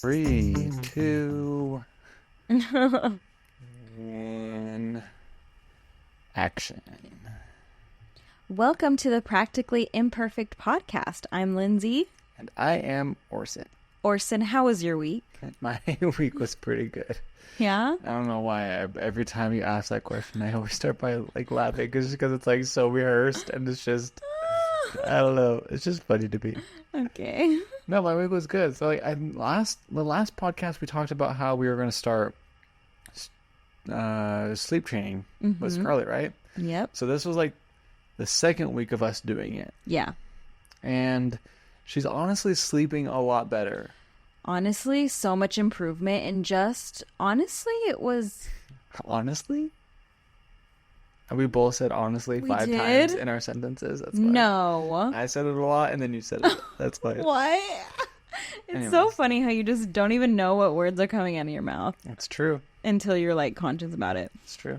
Three, two, one, action. Welcome to the Practically Imperfect podcast. I'm Linzie. And I am Orson. Orson, how was your week? My week was pretty good. Yeah? I don't know why. Every time you ask that question, I always start by laughing just because it's so rehearsed and it's just, I don't know. It's just funny to me. Okay. No, my week was good. So the last podcast we talked about how we were going to start sleep training with Scarlett, right? Yep. So this was the second week of us doing it. Yeah. And she's honestly sleeping a lot better. Honestly, so much improvement. And honestly, it was... Honestly? We both said honestly We 5 did? times in our sentences. That's why. No. I said it a lot and then you said it. That's why. What? It's so funny how you just don't even know what words are coming out of your mouth. It's true. Until you're conscious about it. It's true.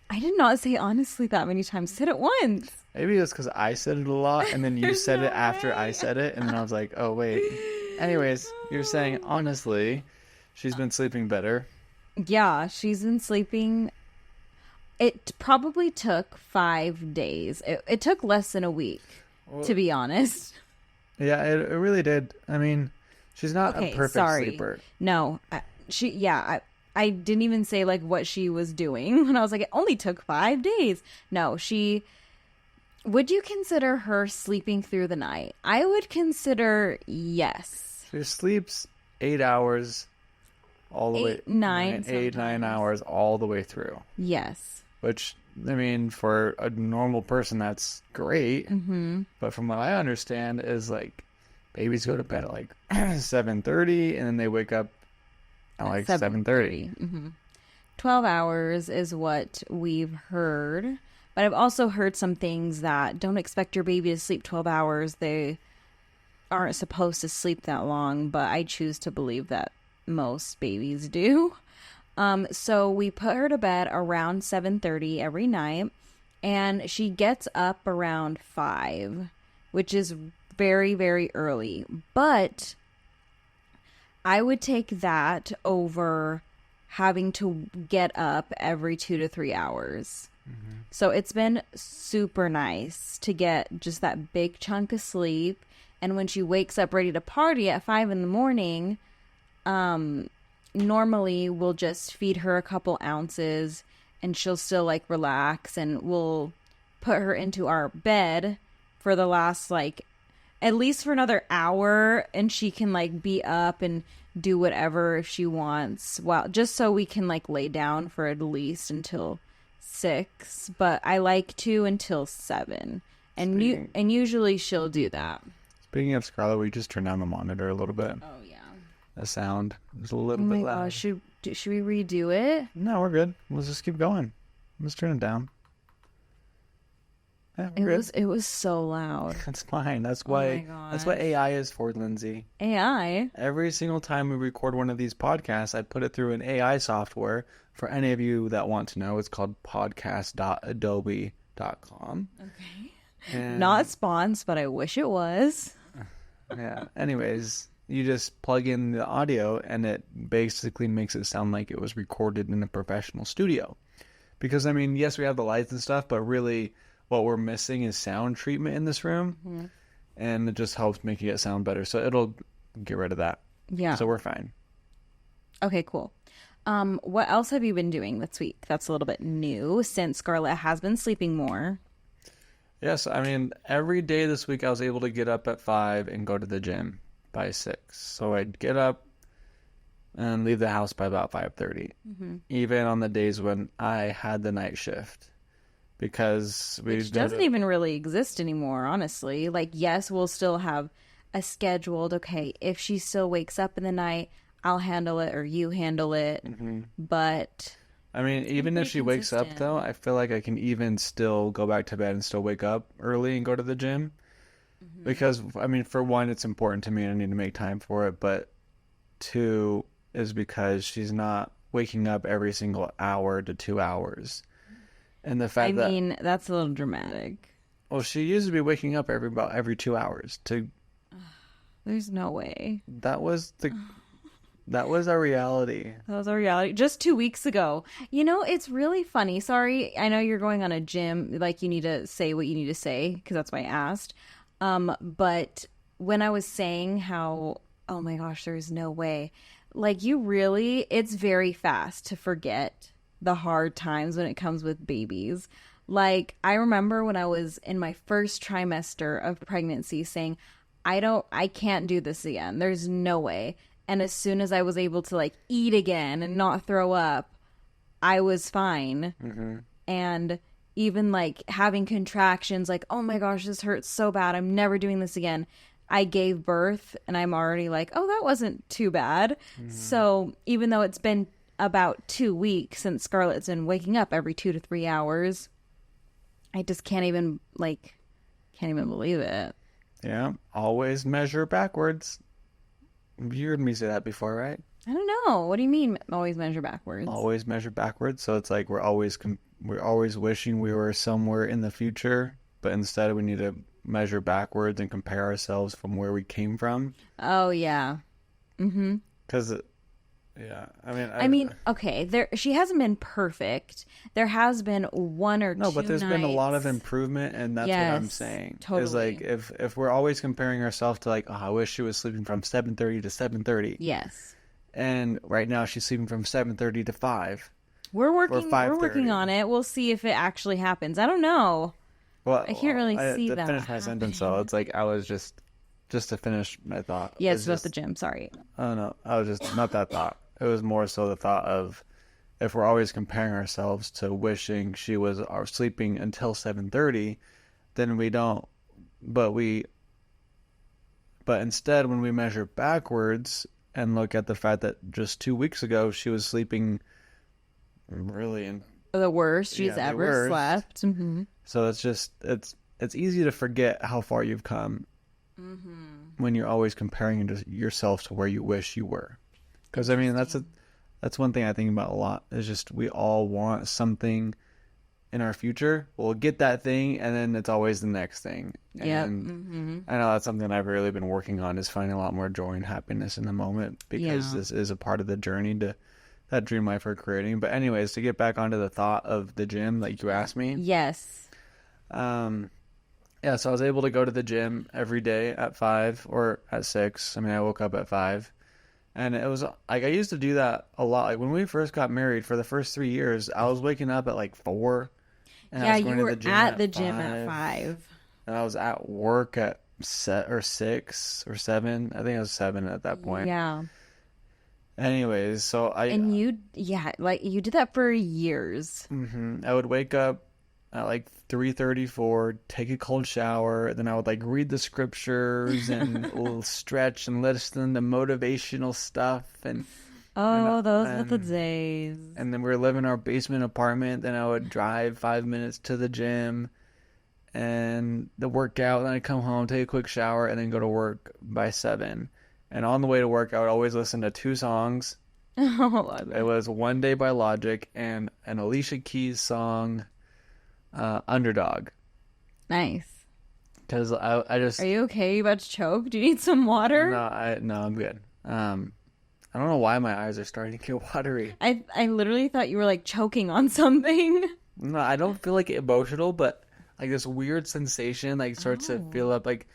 I did not say honestly that many times. Said it once. Maybe it's because I said it a lot and then you said it after I said it. And then I was like, oh, wait. Anyways, you're saying honestly, she's been sleeping better. Yeah, she's been sleeping. It probably took 5 days. It took less than a week, to be honest. Yeah, it really did. I mean, she's not a perfect sleeper. No, I didn't even say what she was doing. And I was like, it only took 5 days. No, would you consider her sleeping through the night? I would consider yes. She sleeps 8 hours all the way. 9 hours all the way through. Yes. Which, I mean, for a normal person, that's great. Mm-hmm. But from what I understand is babies go to bed at 7:30 and then they wake up at 7:30. Mm-hmm. 12 hours is what we've heard. But I've also heard some things that don't expect your baby to sleep 12 hours. They aren't supposed to sleep that long, but I choose to believe that most babies do. So we put her to bed around 7:30 every night, and she gets up around 5, which is very, very early. But I would take that over having to get up every 2 to 3 hours. Mm-hmm. So it's been super nice to get just that big chunk of sleep. And when she wakes up ready to party at 5 in the morning, normally we'll just feed her a couple ounces and she'll still relax, and we'll put her into our bed for the last at least for another hour, and she can be up and do whatever if she wants, just so we can lay down for at least until 6, but I like to until 7, and usually she'll do that. Speaking of Scarlett, we just turned down the monitor a little bit. Oh yeah, the sound is a little bit loud. Should we redo it? No, we're good. Let's just keep going. Let's turn it down. Yeah, it was so loud. That's fine. That's why AI is for, Lindsay. AI? Every single time we record one of these podcasts, I put it through an AI software. For any of you that want to know, it's called podcast.adobe.com. Okay. And not sponsored, but I wish it was. Yeah. Anyways, you just plug in the audio and it basically makes it sound like it was recorded in a professional studio. Because, I mean, yes, we have the lights and stuff, but really what we're missing is sound treatment in this room. Mm-hmm. And it just helps making it sound better. So it'll get rid of that. Yeah. So we're fine. Okay, cool. What else have you been doing this week that's a little bit new since Scarlett has been sleeping more? Yes, I mean, every day this week I was able to get up at 5 and go to the gym by 6. So I'd get up and leave the house by about 5:30. Mm-hmm. Even on the days when I had the night shift. Because which doesn't even really exist anymore, honestly. Yes, we'll still have a scheduled, okay, if she still wakes up in the night, I'll handle it or you handle it. Mm-hmm. But I mean, even if she wakes up, though, I feel like I can even still go back to bed and still wake up early and go to the gym. Mm-hmm. Because, I mean, for one, it's important to me and I need to make time for it. But 2 is because she's not waking up every single hour to 2 hours. And the fact I mean, that's a little dramatic. Well, she used to be waking up about every 2 hours. There's no way. That was our reality. That was our reality just 2 weeks ago. It's really funny. Sorry, I know you're going on a gym. Like, you need to say what you need to say because that's why I asked. But when I was saying how, oh my gosh, there's no way. Like, it's very fast to forget the hard times when it comes with babies. Like, I remember when I was in my first trimester of pregnancy saying, I can't do this again. There's no way. And as soon as I was able to like eat again and not throw up, I was fine. Mm-hmm. And even like having contractions, like, oh my gosh, this hurts so bad. I'm never doing this again. I gave birth and I'm already like, oh, that wasn't too bad. Mm-hmm. So even though it's been about 2 weeks since Scarlett's been waking up every 2 to 3 hours, I just can't even believe it. Yeah. Always measure backwards. You heard me say that before, right? I don't know. What do you mean always measure backwards? Always measure backwards. So it's like we're always wishing we were somewhere in the future, but instead we need to measure backwards and compare ourselves from where we came from. Oh, yeah. Mm-hmm. Because, yeah, I mean, okay, she hasn't been perfect. There has been one or two No, but there's nights. been a lot of improvement, and that's what I'm saying. Totally. Is like if we're always comparing ourselves to like, oh, I wish she was sleeping from 7:30 to 7:30. Yes. And right now she's sleeping from 7:30 to 5. We're working on it. We'll see if it actually happens. I don't know. Well, I can't really see that. To finish my sentence, though, it's like I was just to finish my thought. Yeah, it's about the gym. Sorry. Oh no, I was just not that thought. It was more so the thought of if we're always comparing ourselves to wishing she was sleeping until 7:30, then we don't. But instead, when we measure backwards and look at the fact that just 2 weeks ago she was sleeping really in the worst she's ever slept. Mm-hmm. So it's easy to forget how far you've come when you're always comparing yourself to where you wish you were. Because I mean that's one thing I think about a lot is just we all want something in our future. We'll get that thing and then it's always the next thing. Yeah. And I know that's something I've really been working on is finding a lot more joy and happiness in the moment because this is a part of the journey to that dream life we're creating. But anyways, to get back onto the thought of the gym like you asked me. Yes. Yeah, so I was able to go to the gym every day at 5 or at 6. I mean, I woke up at 5. And it was like I used to do that a lot. Like when we first got married for the first 3 years, I was waking up at like 4. And yeah, I was going you were to the gym at the gym at 5. And I was at work at 6 or 7. I think I was 7 at that point. Yeah. Anyways, so you did that for years. Mm-hmm. I would wake up at like 3:34, take a cold shower, then I would like read the scriptures and a little stretch and listen to motivational stuff and those were the days. And then we were living in our basement apartment, then I would drive 5 minutes to the gym and the workout, then I'd come home, take a quick shower, and then go to work by 7. And on the way to work, I would always listen to 2 songs. It was One Day by Logic and an Alicia Keys song, Underdog. Nice. Because I just... Are you okay? You about to choke? Do you need some water? No, I'm good. I don't know why my eyes are starting to get watery. I literally thought you were like choking on something. No, I don't feel like emotional, but like this weird sensation like starts to feel up like...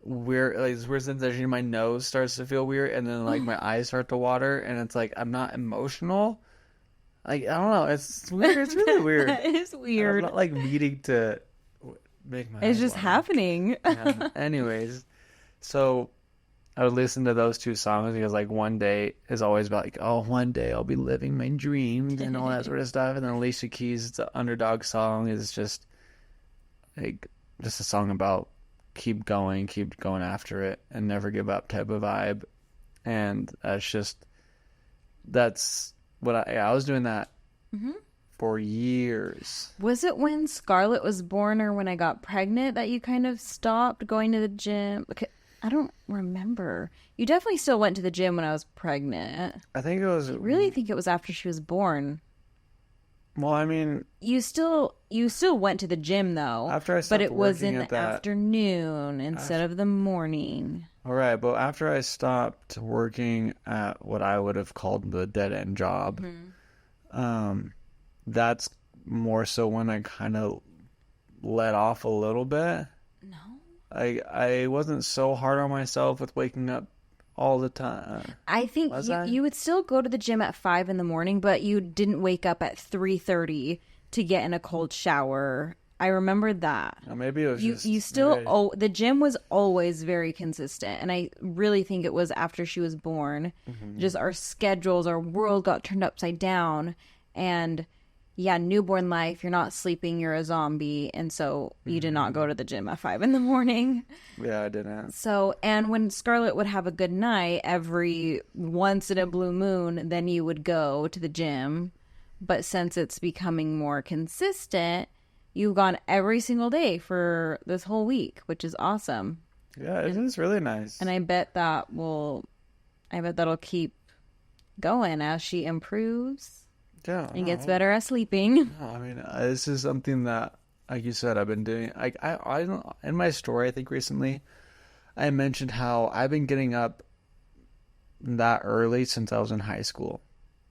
weird, like this weird sensation in my nose starts to feel weird, and then like my eyes start to water, and it's like I'm not emotional. Like I don't know, it's weird. It's really weird. It is weird. I'm not like needing to make my. It's eyes just water. happening. Yeah. Anyways, so I would listen to those 2 songs because like one day is always about like one day I'll be living my dreams and all that sort of stuff, and then Alicia Keys' the Underdog song is just like just a song about keep going after it and never give up type of vibe. And that's what I was doing that for years. Was it when Scarlett was born or when I got pregnant that you kind of stopped going to the gym? I don't remember. You definitely still went to the gym when I was pregnant. I think it was... I really think it was after she was born. Well, I mean, You still went to the gym though, after I but stopped it was in working at the that, afternoon instead of the morning. all right, but after I stopped working at what I would have called the dead end job, um, that's more so when I kind of let off a little bit. No. I wasn't so hard on myself with waking up all the time. I think Was you, I? you would still go to the gym at 5 in the morning, but you didn't wake up at 3:30 to get in a cold shower. I remember that. Or maybe it was You just you still maybe the gym was always very consistent, and I really think it was after she was born. Just our schedules, our world got turned upside down, and yeah, newborn life, you're not sleeping, you're a zombie, and so you did not go to the gym at 5 in the morning. yeah, I didn't. So, and when Scarlett would have a good night every once in a blue moon, then you would go to the gym. But since it's becoming more consistent, you've gone every single day for this whole week, which is awesome. Yeah, it is really nice. And I bet that'll keep going as she improves Yeah, and gets better at sleeping. no, I mean, this is something that, like you said, I've been doing. I don't, in my story, I think recently, I mentioned how I've been getting up that early since I was in high school,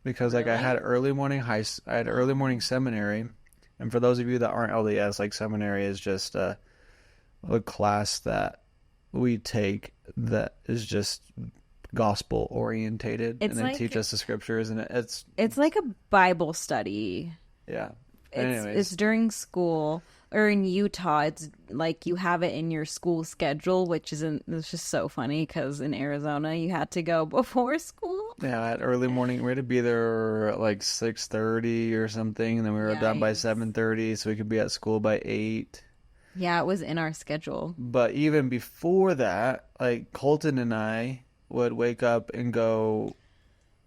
because like I had early morning seminary, and for those of you that aren't LDS, like seminary is just a class that we take that is just gospel orientated, It's and they like- teach us the scriptures, and It's like a Bible study. yeah. It's Anyways, during school, or in Utah, it's like you have it in your school schedule, which it's just so funny because in Arizona you had to go before school. yeah, at early morning we had to be there at like 6:30 or something, and then we were done by Yikes. 7:30, so we could be at school by 8. Yeah, it was in our schedule. But even before that, like Colton and I would wake up and go,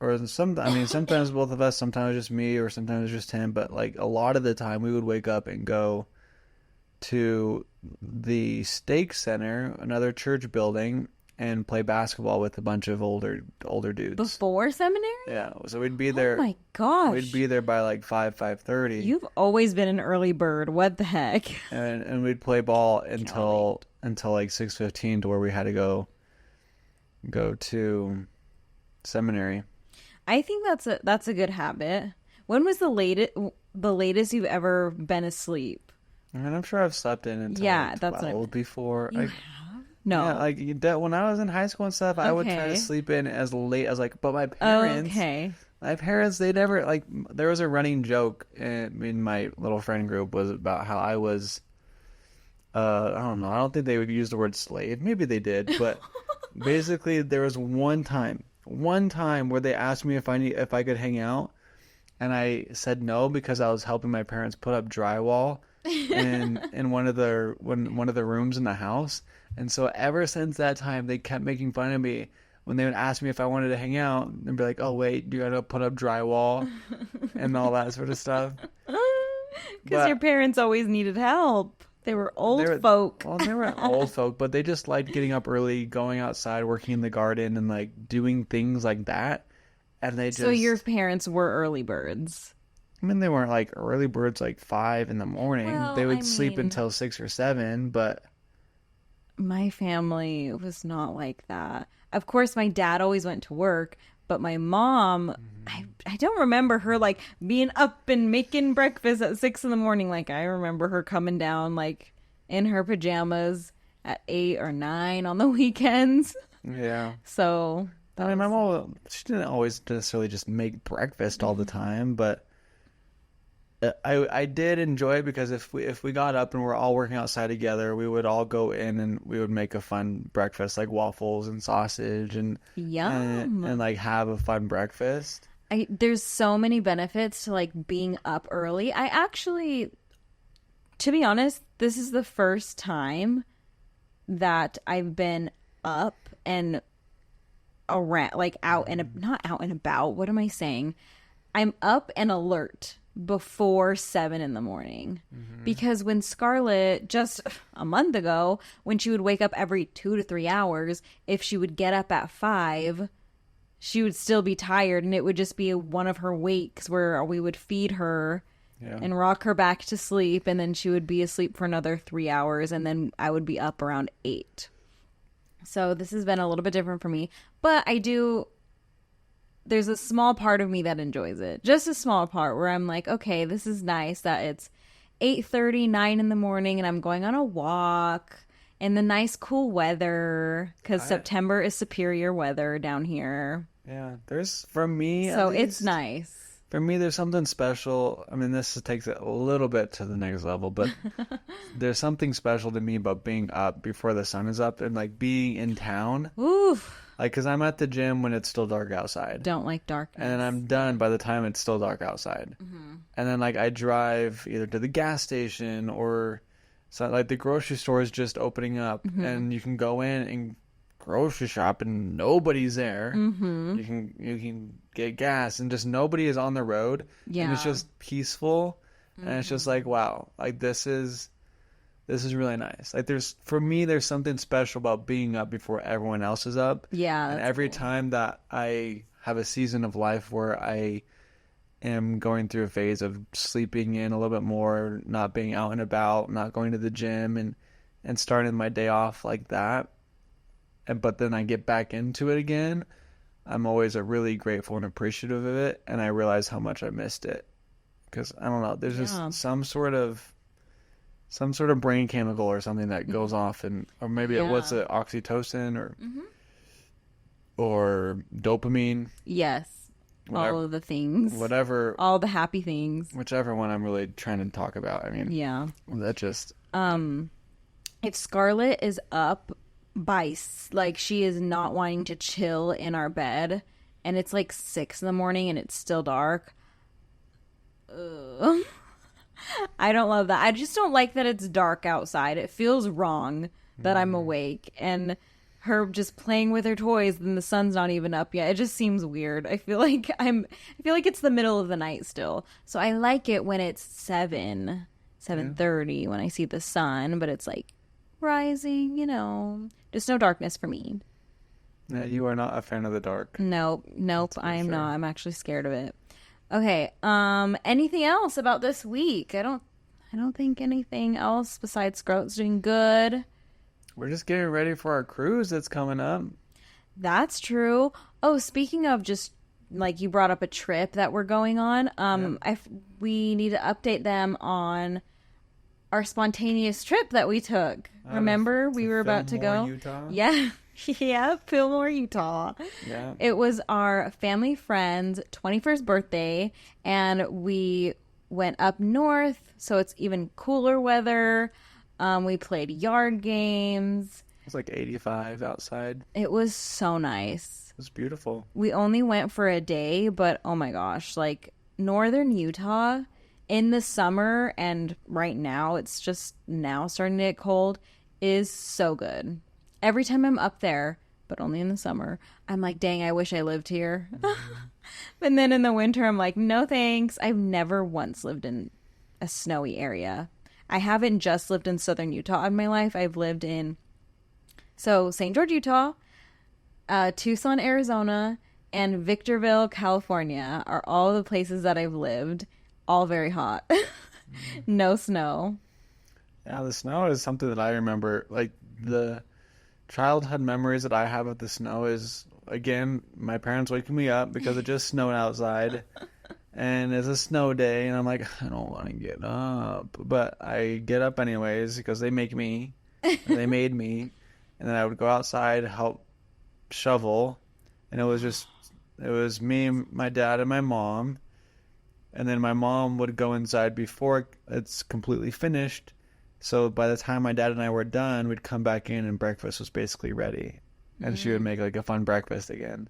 or sometimes both of us, sometimes just me, or sometimes just him, but like a lot of the time we would wake up and go to the stake center, another church building, and play basketball with a bunch of older dudes. Before seminary? Yeah, so we'd be there. Oh my gosh. We'd be there by like 5:30. You've always been an early bird. What the heck? and we'd play ball until like 6:15, to where we had to go to seminary. I think that's a good habit. When was the latest you've ever been asleep? And I'm sure I've slept in until Yeah, like that's 12 before. You Like, have? No. yeah, like when I was in high school and stuff, I would try Okay. to sleep in as late as like. But my parents, Okay. they never like. There was a running joke in my little friend group was about how I was. I don't know. I don't think they would use the word slave. Maybe they did, but basically there was one time where they asked me if I could hang out, and I said no because I was helping my parents put up drywall in one of the rooms in the house. And so ever since that time, they kept making fun of me when they would ask me if I wanted to hang out, and be like, "Oh wait, you gotta put up drywall," and all that sort of stuff. Because But- your parents always needed help. They were old They were- folk. Well, they were old folk, but they just liked getting up early, going outside, working in the garden, and like doing things like that. And they just, So your parents were early birds. I mean, they weren't like early birds, like 5 in the morning. Well, They would I sleep mean- until 6 or 7, but My family was not like that. Of course, my dad always went to work, but my mom, I don't remember her like being up and making breakfast at 6 in the morning. Like I remember her coming down like in her pajamas at 8 or 9 on the weekends. yeah. So I mean, my mom, she didn't always necessarily just make breakfast all the time, but I did enjoy it because if we got up and we're all working outside together, we would all go in and we would make a fun breakfast, like waffles and sausage and yum. and like have a fun breakfast. There's so many benefits to like being up early. I actually, to be honest, this is the first time that I've been up and around, like out and not out and about. What am I saying? I'm up and alert before 7 in the morning. Because when Scarlett, just a month ago, when she would wake up every 2 to 3 hours, if she would get up at 5, she would still be tired, and it would just be one of her wakes where we would feed her and rock her back to sleep, and then she would be asleep for another 3 hours, and then I would be up around 8. So this has been a little bit different for me, but there's a small part of me that enjoys it. Just a small part where I'm like, okay, this is nice that it's 8:30, 9 in the morning, and I'm going on a walk in the nice cool weather, because September is superior weather down here. Yeah, for me, so it's nice. For me, there's something special. I mean, this takes it a little bit to the next level, but there's something special to me about being up before the sun is up and like being in town. Oof. Like, because I'm at the gym when it's still dark outside. Don't like darkness. And then I'm done by the time it's still dark outside. Mm-hmm. And then, like, I drive either to the gas station or, so, like, the grocery store is just opening up. Mm-hmm. And you can go in and grocery shop and nobody's there. Mm-hmm. You can get gas and just nobody is on the road. Yeah. And it's just peaceful. Mm-hmm. And it's just like, wow, like, this is really nice. Like, for me, there's something special about being up before everyone else is up. Yeah. And every time that I have a season of life where I am going through a phase of sleeping in a little bit more, not being out and about, not going to the gym, and starting my day off like that, but then I get back into it again, I'm always really grateful and appreciative of it, and I realize how much I missed it. Because, I don't know, there's just some sort of brain chemical or something that goes off, or maybe what's it, oxytocin or dopamine. Yes. Whatever, all of the things. Whatever. All the happy things. Whichever one I'm really trying to talk about. I mean, yeah. That just... If Scarlett is up by, like, she is not wanting to chill in our bed, and it's like 6 in the morning and it's still dark. Ugh. I don't love that. I just don't like that it's dark outside. It feels wrong that I'm awake, and her just playing with her toys and the sun's not even up yet. It just seems weird. I feel like it's the middle of the night still. So I like it when it's 7:30 when I see the sun, but it's like rising, just no darkness for me. Yeah, you are not a fan of the dark. Nope, I am not. I'm actually scared of it. Okay, anything else about this week? I don't think anything else besides Scarlett's doing good. We're just getting ready for our cruise that's coming up. That's true. Oh, speaking of, just like you brought up a trip that we're going on, we need to update them on our spontaneous trip that we took. Remember, we were about to go? Utah? Yeah. Yeah, Fillmore, Utah. Yeah. It was our family friend's 21st birthday, and we went up north, so it's even cooler weather. We played yard games. It was like 85 outside. It was so nice. It was beautiful. We only went for a day, but oh my gosh, like northern Utah in the summer, and right now it's just now starting to get cold, is so good. Every time I'm up there, but only in the summer, I'm like, dang, I wish I lived here. And then in the winter, I'm like, no thanks. I've never once lived in a snowy area. I haven't just lived in southern Utah in my life. I've lived in, St. George, Utah, Tucson, Arizona, and Victorville, California are all the places that I've lived. All very hot. No snow. Yeah, the snow is something that I remember. Like, the childhood memories that I have of the snow is, again, my parents waking me up because it just snowed outside. And it's a snow day, and I'm like, I don't want to get up. But I get up anyways because they make me. They made me. And then I would go outside, help shovel. And it was me, my dad, and my mom. And then my mom would go inside before it's completely finished. So by the time my dad and I were done, we'd come back in and breakfast was basically ready. And she would make like a fun breakfast again.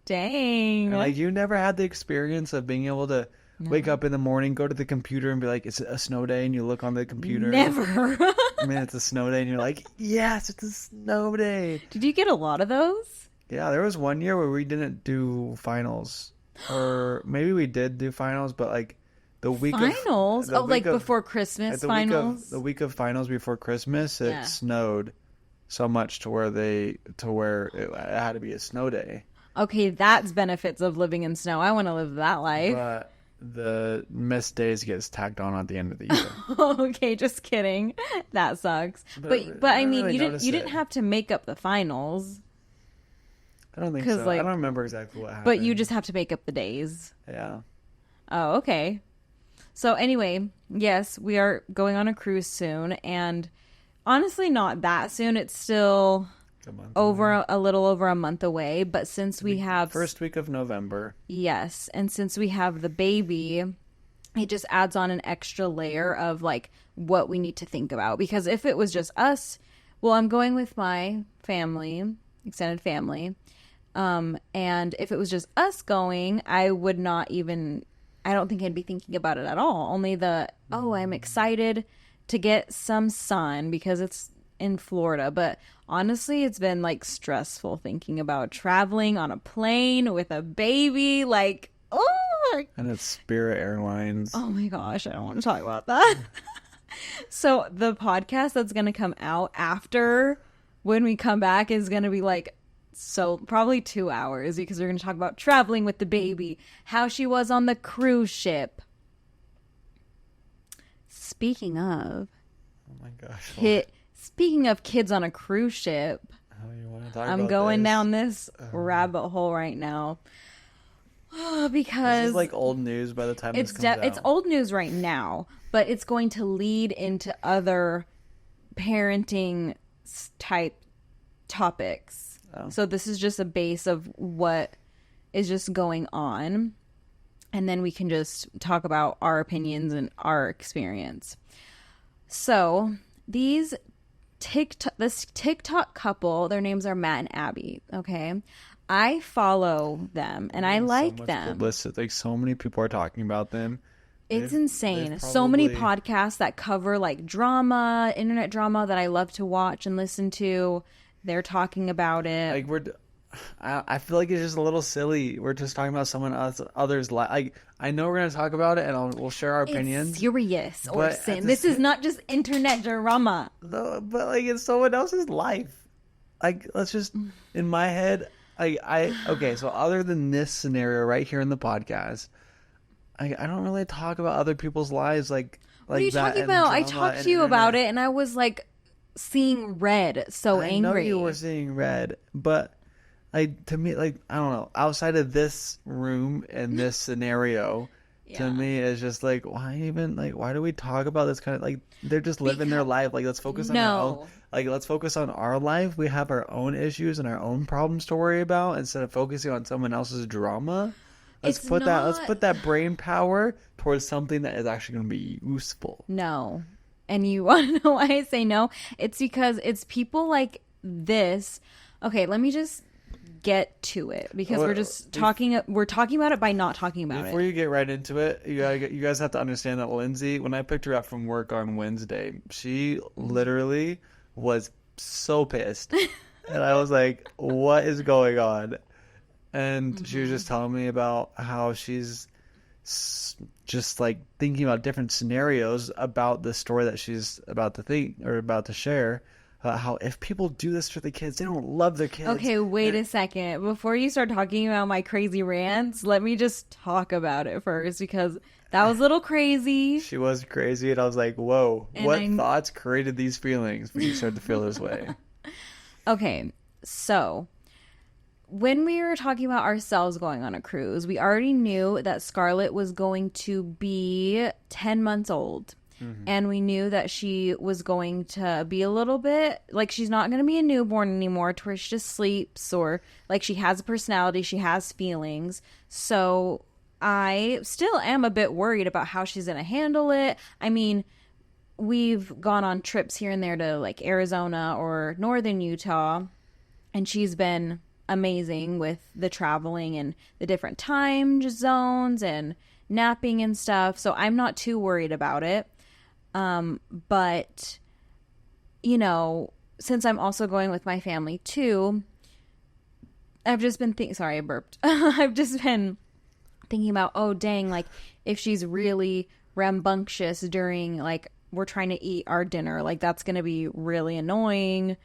Dang. And, like, you never had the experience of being able to wake up in the morning, go to the computer and be like, it's a snow day, and you look on the computer. Never. I mean, it's a snow day and you're like, yes, it's a snow day. Did you get a lot of those? Yeah, there was one year where we didn't do finals. Or maybe we did do finals, but like the week finals? of finals? Before Christmas finals? The week of finals before Christmas, it snowed so much to where it had to be a snow day. Okay, that's benefits of living in snow. I want to live that life. But the missed days gets tacked on at the end of the year. Okay, just kidding. That sucks. But I mean, really you didn't have to make up the finals. I don't think 'Cause, so. like- I don't remember exactly what happened. But you just have to make up the days. Yeah. Oh, okay. So anyway, yes, we are going on a cruise soon, and honestly, not that soon. It's still A month over a little over a month away. But since we have first week of November. yes, and since we have the baby, it just adds on an extra layer of like what we need to think about. Because if it was just us, well, I'm going with my family, extended family. And if it was just us going, I would not even, I don't think I'd be thinking about it at all. Only I'm excited to get some sun because it's in Florida. But honestly, it's been like stressful thinking about traveling on a plane with a baby. Like, oh, And it's Spirit Airlines. oh my gosh, I don't want to talk about that. So the podcast that's going to come out after when we come back is going to be like, so probably 2 hours because we're going to talk about traveling with the baby, how she was on the cruise ship. Speaking of, Oh my gosh. speaking of kids on a cruise ship, How you want to talk I'm about going this? down this rabbit hole right now. This Because is like old news by the time it's this comes out. it's old news right now, but it's going to lead into other parenting type topics. Oh. So this is just a base of what is just going on, and then we can just talk about our opinions and our experience. So this TikTok couple, their names are Matt and Abby. Okay, I follow them and I like them. Like so many people are talking about them. It's They've- insane. they've So many probably- podcasts that cover like drama, internet drama that I love to watch and listen to. They're talking about it. Like I feel like it's just a little silly. We're just talking about someone others' life. Like I know we're gonna talk about it and we'll share our opinions. It's serious, but Orson. at the This is same- not just internet drama. No, but like it's someone else's life. Like let's just in my head. Okay. So other than this scenario right here in the podcast, I don't really talk about other people's lives. Like What are you that talking and about? I drama talked and to you about internet. it, and I was like seeing red, so I know angry. you were seeing red, but to me, like I don't know. Outside of this room and this scenario, Yeah. to me, it's just like why do we talk about this kind of like they're just living their life. Like let's focus on our own. Like let's focus on our life. We have our own issues and our own problems to worry about instead of focusing on someone else's drama. Let's It's put not- that brain power towards something that is actually going to be useful. No. And you want to know why I say no? It's because it's people like this. Okay, let me just get to it because Well, we're just talking. We're talking about it by not talking about Before it. you get right into it, you guys have to understand that Lindsay, when I picked her up from work on Wednesday, she literally was so pissed. And I was like, what is going on? And she was just telling me about how she's just like thinking about different scenarios about the story that she's about to think or about to share. How if people do this to the kids, they don't love their kids. Okay, wait a second. Before you start talking about my crazy rants, let me just talk about it first because that was a little crazy. She was crazy, and I was like, whoa, And what thoughts created these feelings when you started to feel this way? Okay, so when we were talking about ourselves going on a cruise, we already knew that Scarlett was going to be 10 months old. And we knew that she was going to be a little bit like she's not going to be a newborn anymore to where she just sleeps or like she has a personality, she has feelings. So I still am a bit worried about how she's going to handle it. I mean, we've gone on trips here and there to like Arizona or northern Utah, and she's been amazing with the traveling and the different time zones and napping and stuff. So I'm not too worried about it. But, you know, since I'm also going with my family too, I've just been sorry, I burped. I've just been thinking about, oh, dang, like if she's really rambunctious during like we're trying to eat our dinner, like that's going to be really annoying.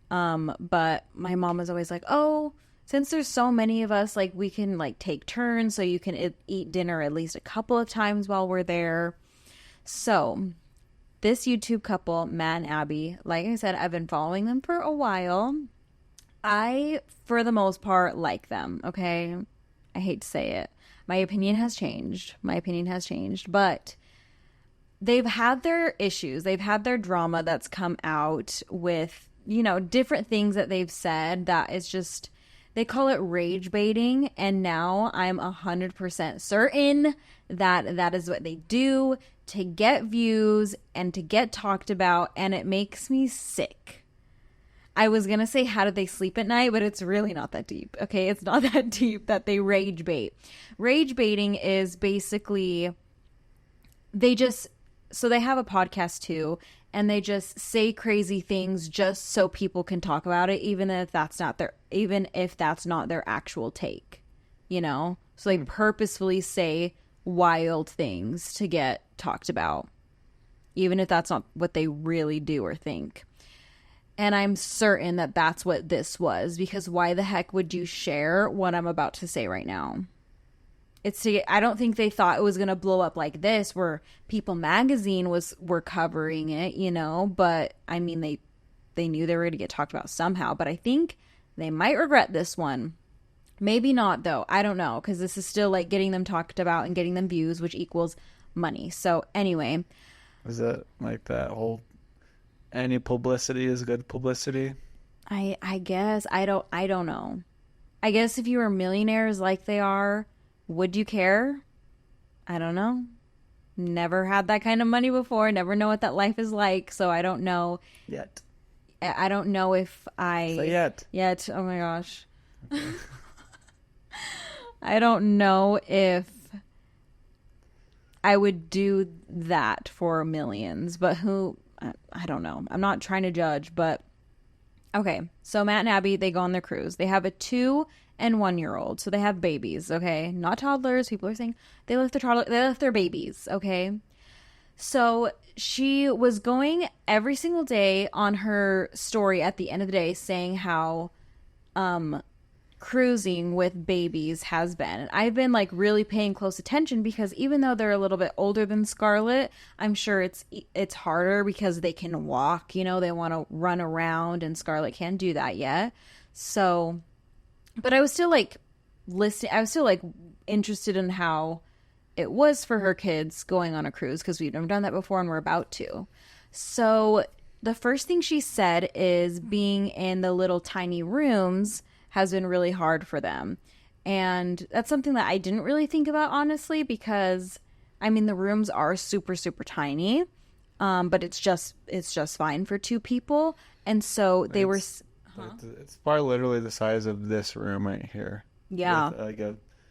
But my mom was always like, oh, since there's so many of us, like, we can, like, take turns so you can eat dinner at least a couple of times while we're there. So this YouTube couple, Matt and Abby, like I said, I've been following them for a while. I, for the most part, like them, okay? I hate to say it. My opinion has changed. But they've had their issues. They've had their drama that's come out with, you know, different things that they've said that is just, they call it rage baiting. And now I'm 100% certain that that is what they do to get views and to get talked about. And it makes me sick. I was going to say, how do they sleep at night? But it's really not that deep. Okay, it's not that deep that they rage bait. Rage baiting is basically, so they have a podcast too, and they just say crazy things just so people can talk about it, even if that's not their actual take, you know? So they purposefully say wild things to get talked about, even if that's not what they really do or think. And I'm certain that that's what this was, because why the heck would you share what I'm about to say right now? I don't think they thought it was going to blow up like this, where People Magazine were covering it, you know, but I mean, they knew they were going to get talked about somehow, but I think they might regret this one. Maybe not though. I don't know. 'Cause this is still like getting them talked about and getting them views, which equals money. So anyway. Is it like that whole, any publicity is good publicity? I guess. I don't know. I guess if you were millionaires like they are, would you care? I don't know. Never had that kind of money before. Never know what that life is like. So I don't know. Yet. I don't know if I... Say yet. Yet. Oh my gosh. Okay. I don't know if I would do that for millions. But who... I don't know. I'm not trying to judge, but... Okay. So Matt and Abby, they go on their cruise. They have a 2- and 1-year-old. So they have babies, okay? Not toddlers. People are saying they left their babies, okay? So she was going every single day on her story at the end of the day saying how cruising with babies has been. And I've been like really paying close attention because even though they're a little bit older than Scarlett, I'm sure it's harder because they can walk, you know, they want to run around and Scarlett can't do that yet. So... But I was still like listening. I was still like interested in how it was for her kids going on a cruise because we've never done that before and we're about to. So the first thing she said is being in the little tiny rooms has been really hard for them. And that's something that I didn't really think about, honestly, because I mean, the rooms are super, super tiny. But it's just fine for 2 people. And so they were... It's probably literally the size of this room right here. Yeah. With like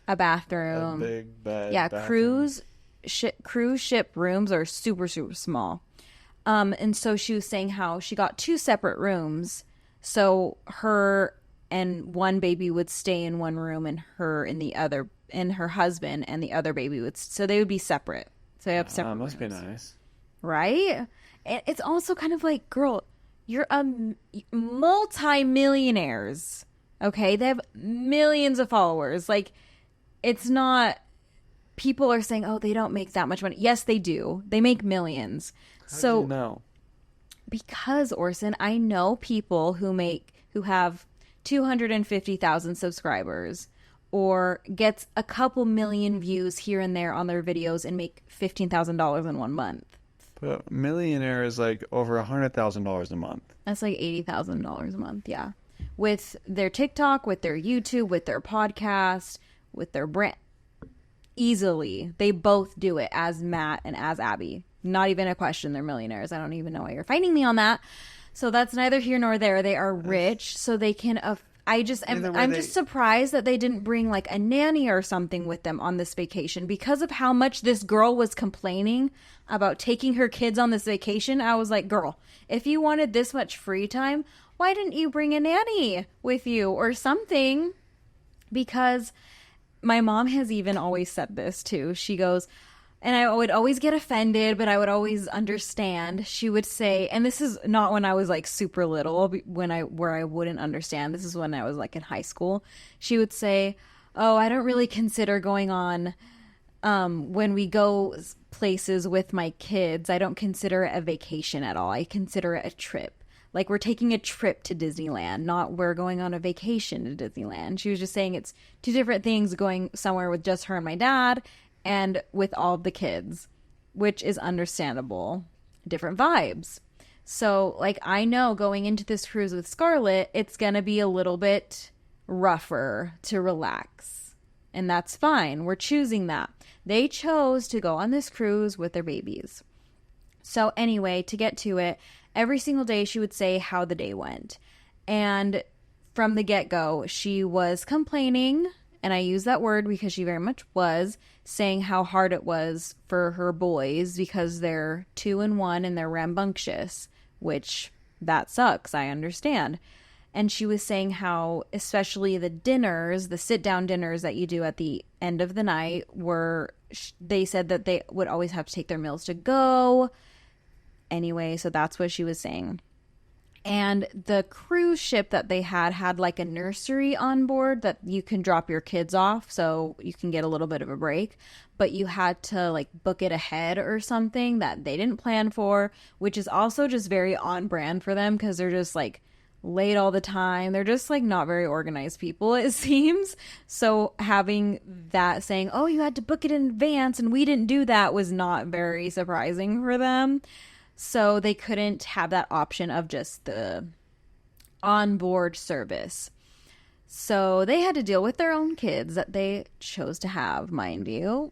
a bathroom. A big bed. Yeah, bathroom. cruise ship rooms are super, super small. And so she was saying how she got 2 separate rooms. So her and one baby would stay in one room and her in the other, and her husband and the other baby so they would be separate. So they have separate must rooms. be nice. Right? And it's also kind of like, girl, you're multi-millionaires, okay? They have millions of followers. Like, it's not... People are saying, oh, they don't make that much money. Yes, they do. They make millions. How do you know? Because, Orson, I know people who have 250,000 subscribers or gets a couple million views here and there on their videos and make $15,000 in 1 month. But millionaire is like over $100,000 a month. That's like $80,000 a month, yeah. With their TikTok, with their YouTube, with their podcast, with their brand. Easily. They both do it as Matt and as Abby. Not even a question. They're millionaires. I don't even know why you're fighting me on that. So that's neither here nor there. They are rich, so they can... I'm just surprised that they didn't bring like a nanny or something with them on this vacation because of how much this girl was complaining about taking her kids on this vacation. I was like, girl, if you wanted this much free time, why didn't you bring a nanny with you or something? Because my mom has even always said this too. She goes, And I would always get offended, but I would always understand. She would say, and this is not when I was like super little, where I wouldn't understand. This is when I was like in high school. She would say, "Oh, I don't really consider going on when we go places with my kids. I don't consider it a vacation at all. I consider it a trip. Like we're taking a trip to Disneyland, not we're going on a vacation to Disneyland." She was just saying it's two different things, going somewhere with just her and my dad and with all the kids, which is understandable. Different vibes. So, like, I know going into this cruise with Scarlett, it's going to be a little bit rougher to relax. And that's fine. We're choosing that. They chose to go on this cruise with their babies. So, anyway, to get to it, every single day she would say how the day went. And from the get-go, she was complaining, and I use that word because she very much was, saying how hard it was for her boys because they're 2 and 1 and they're rambunctious, which that sucks, I understand. And she was saying how especially the dinners, the sit-down dinners that you do at the end of the night, they said that they would always have to take their meals to go. Anyway, so that's what she was saying. And the cruise ship that they had like a nursery on board that you can drop your kids off so you can get a little bit of a break. But you had to like book it ahead or something that they didn't plan for, which is also just very on brand for them because they're just like late all the time. They're just like not very organized people, it seems. So having that saying, oh, you had to book it in advance and we didn't do that was not very surprising for them. So they couldn't have that option of just the onboard service. So they had to deal with their own kids that they chose to have, mind you.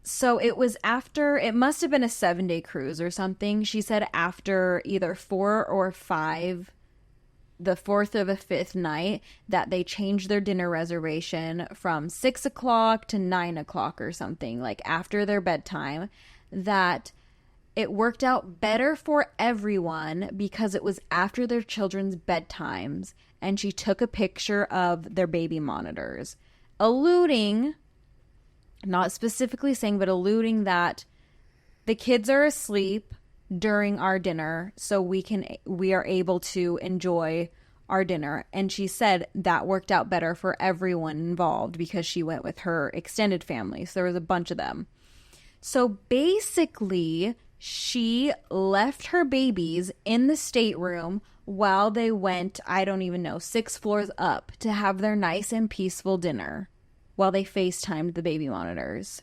So it was after, it must have been a 7-day cruise or something. She said after either 4 or 5, the 4th or the 5th night, that they changed their dinner reservation from 6 o'clock to 9 o'clock or something, like after their bedtime. That it worked out better for everyone because it was after their children's bedtimes, and she took a picture of their baby monitors, alluding, not specifically saying, but alluding that the kids are asleep during our dinner, so we are able to enjoy our dinner. And she said that worked out better for everyone involved because she went with her extended family, so there was a bunch of them. So basically, she left her babies in the stateroom while they went, I don't even know, 6 floors up to have their nice and peaceful dinner while they FaceTimed the baby monitors.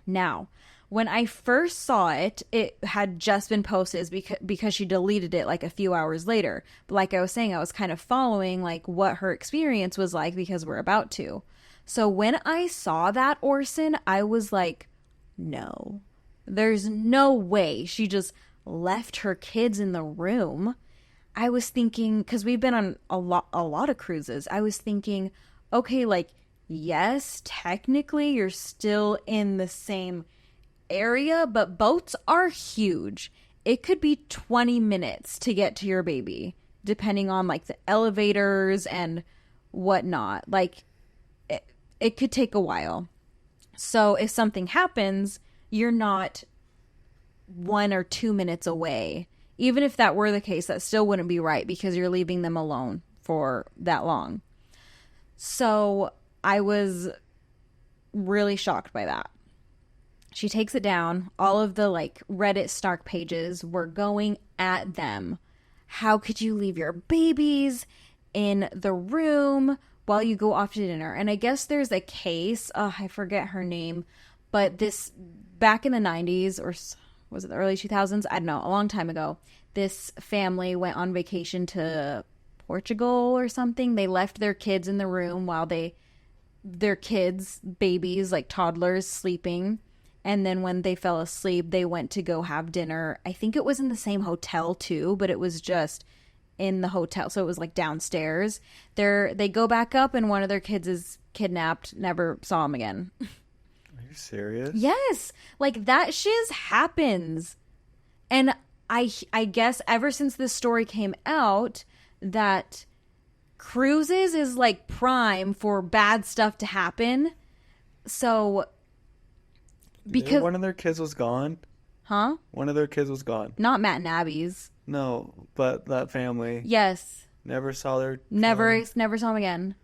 Now, when I first saw it, it had just been posted because she deleted it like a few hours later. But like I was saying, I was kind of following like what her experience was like because we're about to. So when I saw that, Orson, I was like, no, there's no way she just left her kids in the room. I was thinking, because we've been on a lot of cruises, I was thinking, okay, like, yes, technically you're still in the same area, but boats are huge. It could be 20 minutes to get to your baby, depending on like the elevators and whatnot. Like, it could take a while. So if something happens, you're not 1 or 2 minutes away. Even if that were the case, that still wouldn't be right because you're leaving them alone for that long. So I was really shocked by that. She takes it down. All of the like Reddit Snark pages were going at them. How could you leave your babies in the room while you go off to dinner? And I guess there's a case, I forget her name, but this back in the 90s, or was it the early 2000s? I don't know, a long time ago, this family went on vacation to Portugal or something. They left their kids in the room while their kids, babies, like toddlers, sleeping. And then when they fell asleep, they went to go have dinner. I think it was in the same hotel too, but it was just in the hotel, so it was like downstairs. They go back up and one of their kids is kidnapped. Never saw him again. Are you serious? Yes, like that shiz happens. And I guess ever since this story came out, that cruises is like prime for bad stuff to happen. So, because, One of their kids was gone. huh? One of their kids was gone. Not Matt and Abby's. No, but that family Yes. never saw their Never saw him again.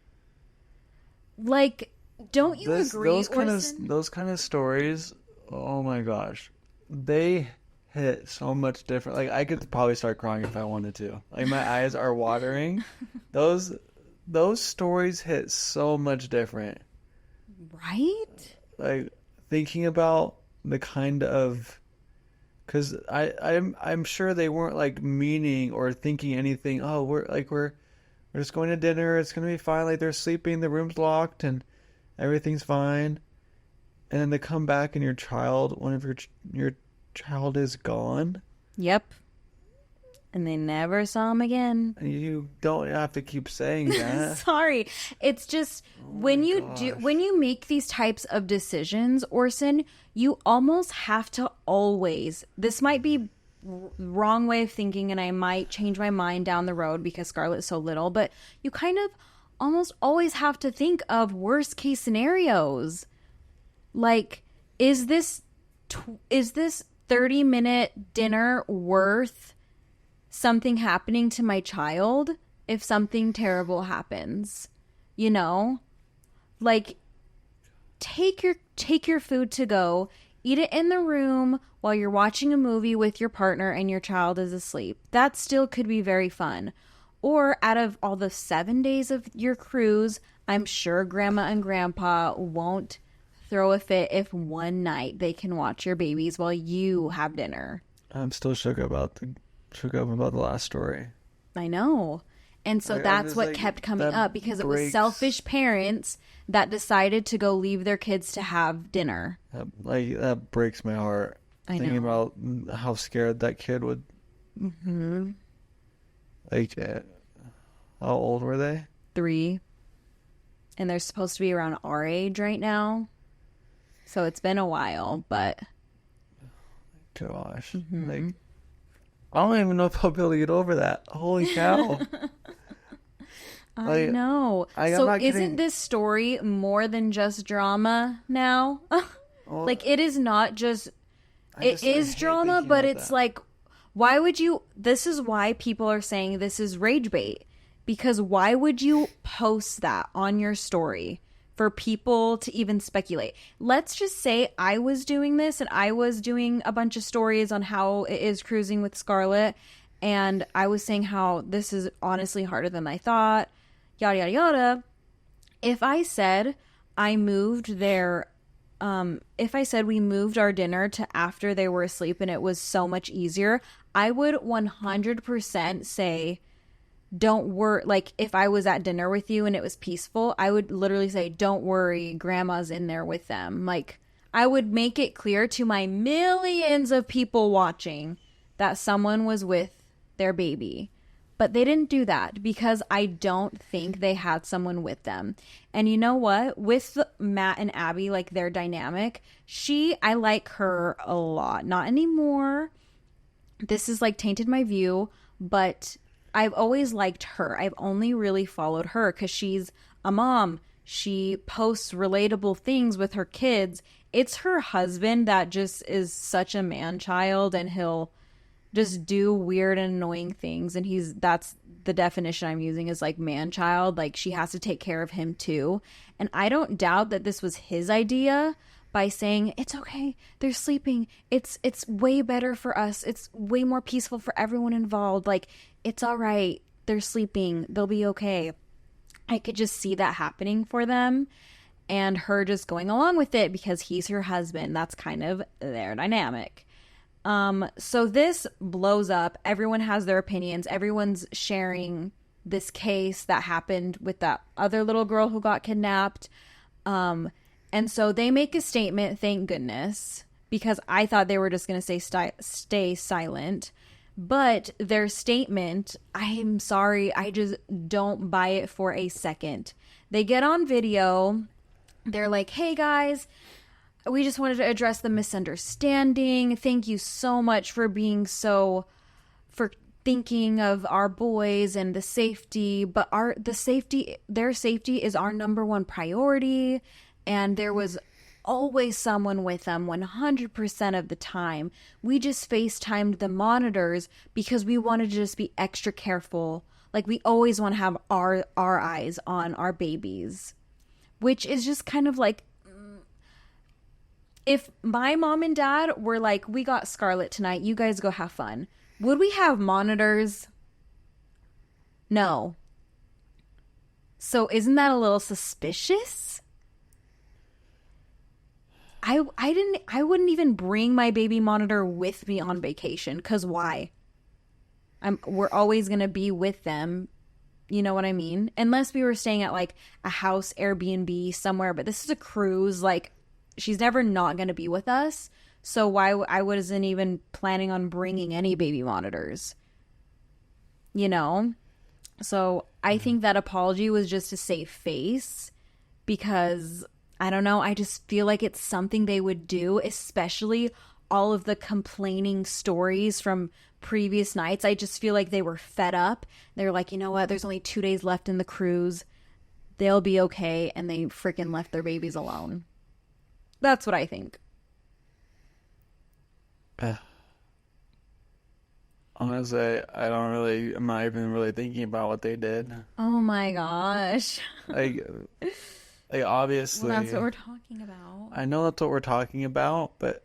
Like, don't you agree, Orson? Those kind of stories. Oh my gosh, they hit so much different. Like I could probably start crying if I wanted to. Like my eyes are watering. Those stories hit so much different. Right? Like thinking about the kind of, because I'm sure they weren't like meaning or thinking anything. Oh, we're just going to dinner. It's gonna be fine. Like they're sleeping. The room's locked and everything's fine. And then they come back and one of your child is gone. Yep. And they never saw him again. And you don't have to keep saying that. Sorry. It's just when you make these types of decisions, Orson, you almost have to always, this might be wrong way of thinking and I might change my mind down the road because Scarlett's so little, but you kind of almost always have to think of worst case scenarios. Like, is this 30-minute dinner worth something happening to my child if something terrible happens? You know? Like, take your food to go, eat it in the room while you're watching a movie with your partner and your child is asleep. That still could be very fun. Or out of all the 7 days of your cruise, I'm sure grandma and grandpa won't throw a fit if one night they can watch your babies while you have dinner. I'm still shook up about the last story. I know. And so that's what kept coming up because it was selfish parents that decided to go leave their kids to have dinner. That breaks my heart. Thinking about how scared that kid would. Mm-hmm. Like, how old were they? 3. And they're supposed to be around our age right now. So it's been a while, but... Gosh. Mm-hmm. Like, I don't even know if I'll be able to get over that. Holy cow. I know. So isn't this story more than just drama now? Like, it is not just... It is drama, but it's like... Why would you... This is why people are saying this is rage bait. Because why would you post that on your story for people to even speculate? Let's just say I was doing this and I was doing a bunch of stories on how it is cruising with Scarlett. And I was saying how this is honestly harder than I thought. Yada, yada, yada. If I said I moved their... if I said we moved our dinner to after they were asleep and it was so much easier, I would 100% say, don't worry. Like, if I was at dinner with you and it was peaceful, I would literally say, don't worry, grandma's in there with them. Like, I would make it clear to my millions of people watching that someone was with their baby. But they didn't do that because I don't think they had someone with them. And you know what? With Matt and Abby, like their dynamic, I like her a lot. Not anymore. This is like tainted my view, but I've always liked her. I've only really followed her because she's a mom. She posts relatable things with her kids. It's her husband that just is such a man-child and he'll just do weird and annoying things, and that's the definition I'm using is like man-child. Like, she has to take care of him too. And I don't doubt that this was his idea by saying, it's okay, they're sleeping, it's way better for us, it's way more peaceful for everyone involved, like, it's all right, they're sleeping, they'll be okay. I could just see that happening for them and her just going along with it because he's her husband. That's kind of their dynamic. So this blows up. Everyone has their opinions. Everyone's sharing this case that happened with that other little girl who got kidnapped. And so they make a statement, thank goodness, because I thought they were just going to say stay silent. But their statement, I'm sorry, I just don't buy it for a second. They get on video. They're like, hey guys, we just wanted to address the misunderstanding. Thank you so much for for thinking of our boys and the safety, but their safety is our number one priority. and there was always someone with them 100% of the time. We just FaceTimed the monitors because we wanted to just be extra careful. Like, we always want to have our eyes on our babies, which is just kind of like, if my mom and dad were like, we got Scarlett tonight, you guys go have fun, would we have monitors? No. So isn't that a little suspicious? I wouldn't even bring my baby monitor with me on vacation, cuz why? We're always going to be with them. You know what I mean? Unless we were staying at like a house Airbnb somewhere, but this is a cruise, like she's never not going to be with us. So why I wasn't even planning on bringing any baby monitors. You know? So I think that apology was just to save face, because I don't know, I just feel like it's something they would do, especially all of the complaining stories from previous nights. I just feel like they were fed up. They were like, you know what, there's only 2 days left in the cruise. They'll be okay. And they freaking left their babies alone. That's what I think. Honestly, I'm not even really thinking about what they did. Oh my gosh. Like obviously. Well, that's what we're talking about. I know that's what we're talking about, but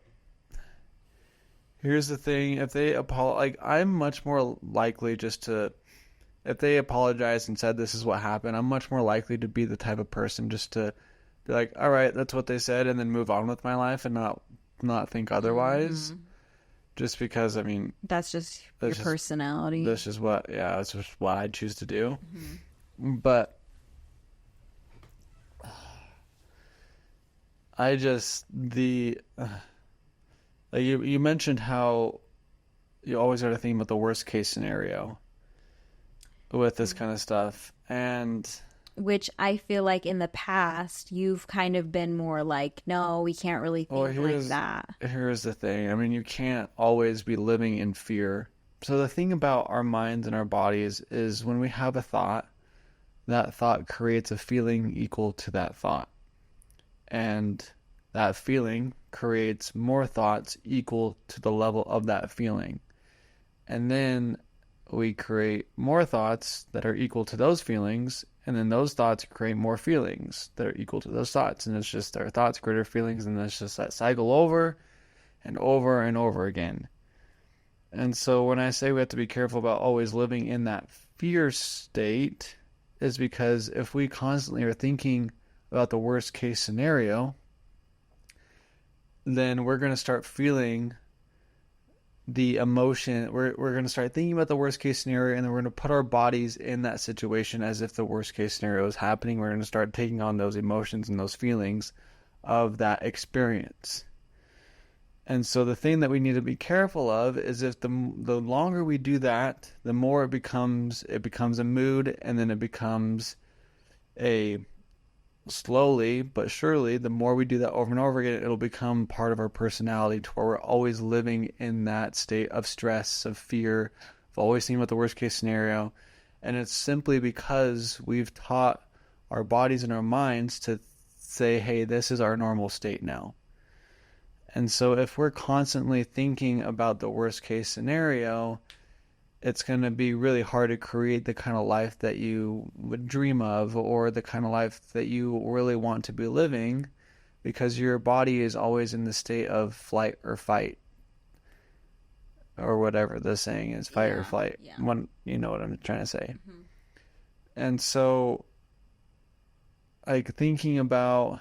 here's the thing. If they I'm much more likely if they apologized and said this is what happened, I'm much more likely to be the type of person just to be like, all right, that's what they said, and then move on with my life and not think otherwise. Mm-hmm. Just because, I mean, that's just your personality. That's just what I choose to do. Mm-hmm. But I just you mentioned how you always got to think about the worst case scenario with this kind of stuff, and which I feel like in the past you've kind of been more like, no, we can't really think like that. Here's the thing. I mean, you can't always be living in fear. So the thing about our minds and our bodies is when we have a thought, that thought creates a feeling equal to that thought. And that feeling creates more thoughts equal to the level of that feeling. And then we create more thoughts that are equal to those feelings, and then those thoughts create more feelings that are equal to those thoughts. And it's just our thoughts create our feelings, and it's just that cycle over and over and over again. And so when I say we have to be careful about always living in that fear state, is because if we constantly are thinking about the worst case scenario, then we're going to start feeling the emotion. We're going to start thinking about the worst case scenario, and then we're going to put our bodies in that situation as if the worst case scenario is happening. We're going to start taking on those emotions and those feelings of that experience. And so the thing that we need to be careful of is if the longer we do that, the more it becomes a mood, and then it becomes slowly but surely, the more we do that over and over again, it'll become part of our personality, to where we're always living in that state of stress, of fear, of always thinking about the worst case scenario. And it's simply because we've taught our bodies and our minds to say, hey, this is our normal state now. And so if we're constantly thinking about the worst case scenario, it's going to be really hard to create the kind of life that you would dream of, or the kind of life that you really want to be living, because your body is always in the state of flight or fight, or whatever the saying is, fight or flight. Yeah. You know what I'm trying to say. Mm-hmm. And so, like, thinking about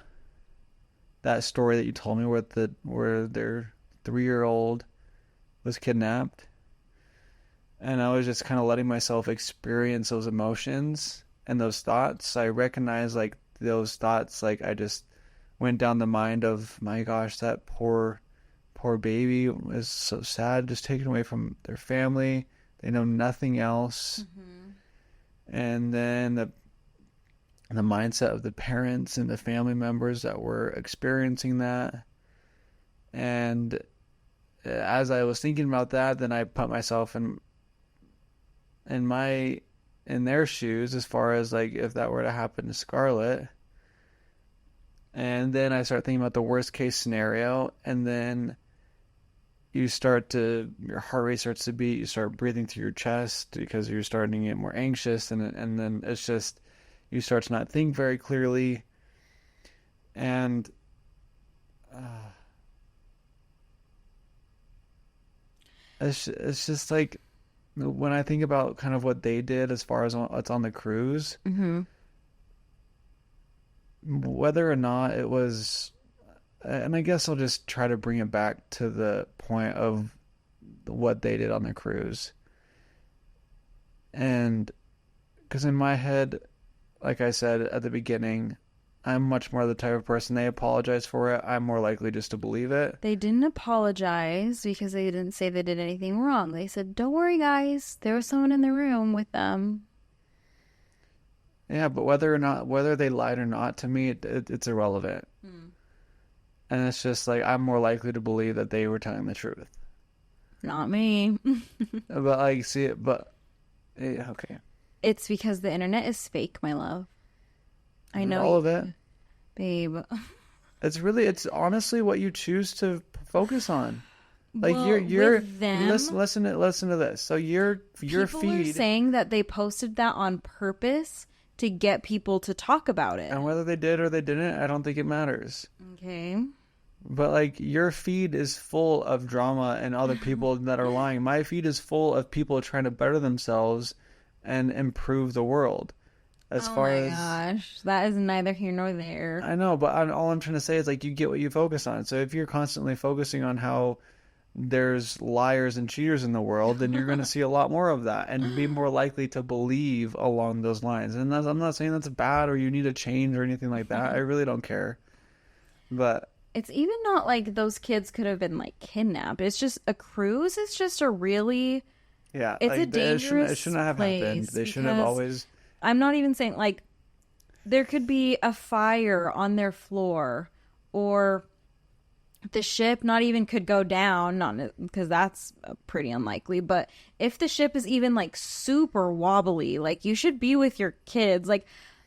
that story that you told me where their 3-year-old was kidnapped, and I was just kind of letting myself experience those emotions and those thoughts. I recognized, like, those thoughts, like, I just went down the mind of, my gosh, that poor baby is so sad, just taken away from their family. They know nothing else. Mm-hmm. And then the mindset of the parents and the family members that were experiencing that. And as I was thinking about that, then I put myself in their shoes, as far as, like, if that were to happen to Scarlett. And then I start thinking about the worst case scenario, and then your heart rate starts to beat, you start breathing through your chest because you're starting to get more anxious, and then it's just, you start to not think very clearly, and it's just like, when I think about kind of what they did as far as what's on the cruise, whether or not it was, and I guess I'll just try to bring it back to the point of what they did on the cruise. And because in my head, like I said at the beginning, I'm much more the type of person, they apologize for it, I'm more likely just to believe it. They didn't apologize because they didn't say they did anything wrong. They said, don't worry, guys. There was someone in the room with them. Yeah, but whether they lied or not, to me, it's irrelevant. And it's just like, I'm more likely to believe that they were telling the truth. Not me. But like, see it, but yeah, okay. It's because the internet is fake, my love. I know. All of it. Babe. It's honestly what you choose to focus on. Like, well, you're with them, listen to this. So your people feed, are saying that they posted that on purpose to get people to talk about it. and whether they did or they didn't, I don't think it matters. Okay. But like, your feed is full of drama and other people that are lying. My feed is full of people trying to better themselves and improve the world. As far as, gosh, that is neither here nor there. I know, but all I'm trying to say is, like, you get what you focus on. So if you're constantly focusing on how there's liars and cheaters in the world, then you're going to see a lot more of that and be more likely to believe along those lines. And I'm not saying that's bad or you need to change or anything like that. I really don't care. But it's even not like those kids could have been like kidnapped. It's just a cruise. It's just a really, yeah, it's like, a dangerous it shouldn't have happened. They shouldn't have always. I'm not even saying, like, there could be a fire on their floor, or the ship not even could go down, not because that's pretty unlikely, but if the ship is even like super wobbly, like, you should be with your kids. Like,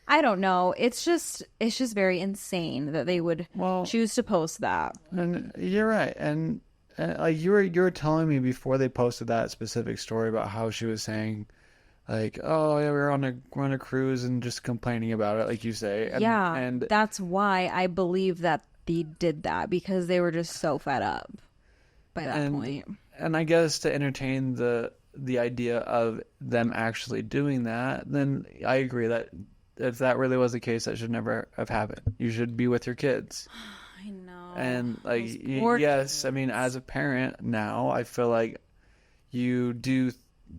I don't know. It's just very insane that they would choose to post that. And you're right. And like, you were telling me before they posted that specific story about how she was saying, like, oh yeah, we were on a cruise and just complaining about it, like you say. And that's why I believe that they did that, because they were just so fed up by that point. And I guess to entertain the idea of them actually doing that, then I agree that if that really was the case, that should never have happened. You should be with your kids. I know. And like, yes, kids. I mean, as a parent now, I feel like you do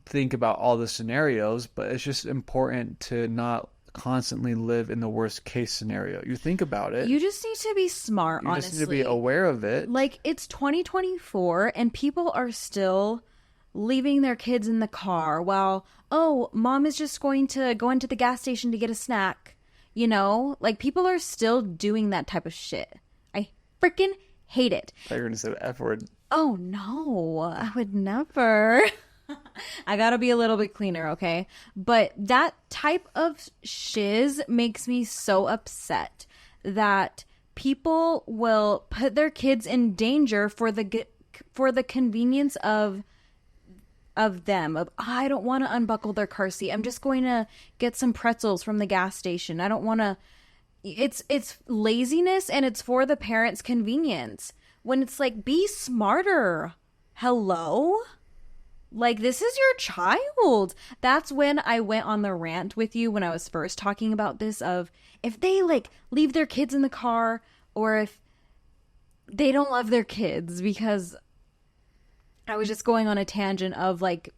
think about all the scenarios, but it's just important to not constantly live in the worst case scenario. You think about it. You just need to be smart, honestly. You just need to be aware of it. Like, it's 2024 and people are still leaving their kids in the car while, oh, mom is just going to go into the gas station to get a snack. You know? Like, people are still doing that type of shit. I freaking hate it. I thought you were going to say the F word. Oh, no. I would never. I gotta be a little bit cleaner, okay? But that type of shiz makes me so upset that people will put their kids in danger for the convenience of them. I don't want to unbuckle their car seat. I'm just going to get some pretzels from the gas station. I don't want to. It's laziness, and it's for the parents' convenience. When it's like, be smarter. Hello? Like, this is your child. That's when I went on the rant with you when I was first talking about this, of if they like leave their kids in the car, or if they don't love their kids, because I was just going on a tangent of like,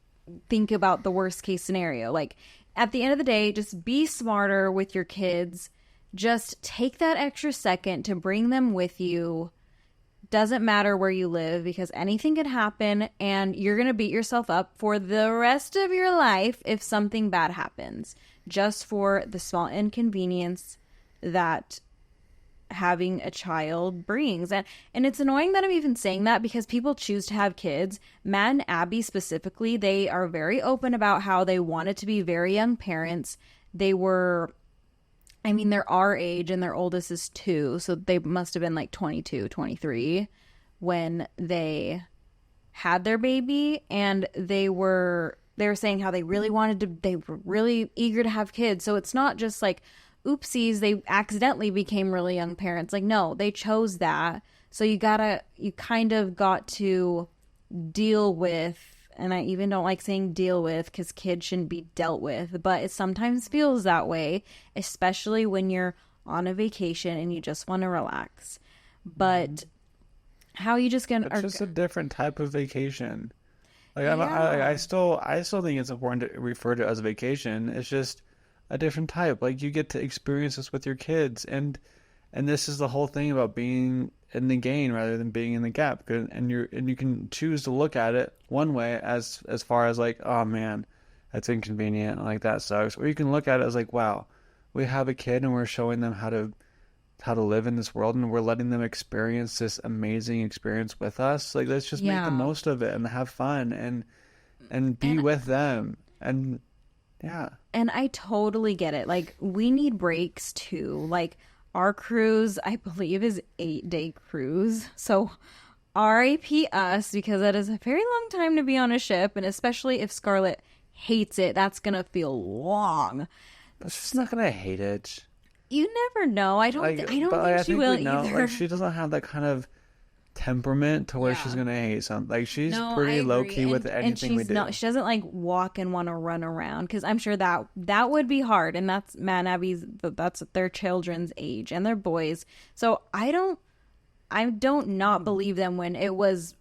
think about the worst case scenario. Like, at the end of the day, just be smarter with your kids. Just take that extra second to bring them with you. Doesn't matter where you live, because anything could happen and you're going to beat yourself up for the rest of your life if something bad happens, just for the small inconvenience that having a child brings. And it's annoying that I'm even saying that, because people choose to have kids. Matt and Abby specifically, they are very open about how they wanted to be very young parents. They were I mean, they're our age and their oldest is 2, so they must have been like 22, 23 when they had their baby, and they were saying how they really wanted to, they were really eager to have kids. So it's not just like oopsies, they accidentally became really young parents. Like, no, they chose that. So you kind of got to deal with, and I even don't like saying deal with because kids shouldn't be dealt with, but it sometimes feels that way, especially when you're on a vacation and you just want to relax. But how you just gonna? It's just a different type of vacation. Like Yeah. I still think it's important to refer to it as a vacation. It's just a different type. Like you get to experience this with your kids, and this is the whole thing about being in the gain rather than being in the gap. And you can choose to look at it one way as far as like, oh man, that's inconvenient, like that sucks. Or you can look at it as like, wow, we have a kid and we're showing them how to live in this world, and we're letting them experience this amazing experience with us. Like let's just make the Yeah. most of it and have fun and be And with them. And yeah. And I totally get it. Like, we need breaks too. Like, our cruise, I believe, is 8-day cruise. So, RIP us, because that is a very long time to be on a ship. And especially if Scarlett hates it, that's going to feel long. But she's not gonna hate it. You never know. I don't Like, think but like, I she think will we know, either. like she doesn't have that kind of temperament to where she's Yeah. gonna hate something. Like she's No, I pretty low agree. key with And anything we she's do. not, she doesn't like walk and want to run around, because I'm sure that would be hard. And that's Man Abby's, that's their children's age and their boys. So I don't not believe them when it was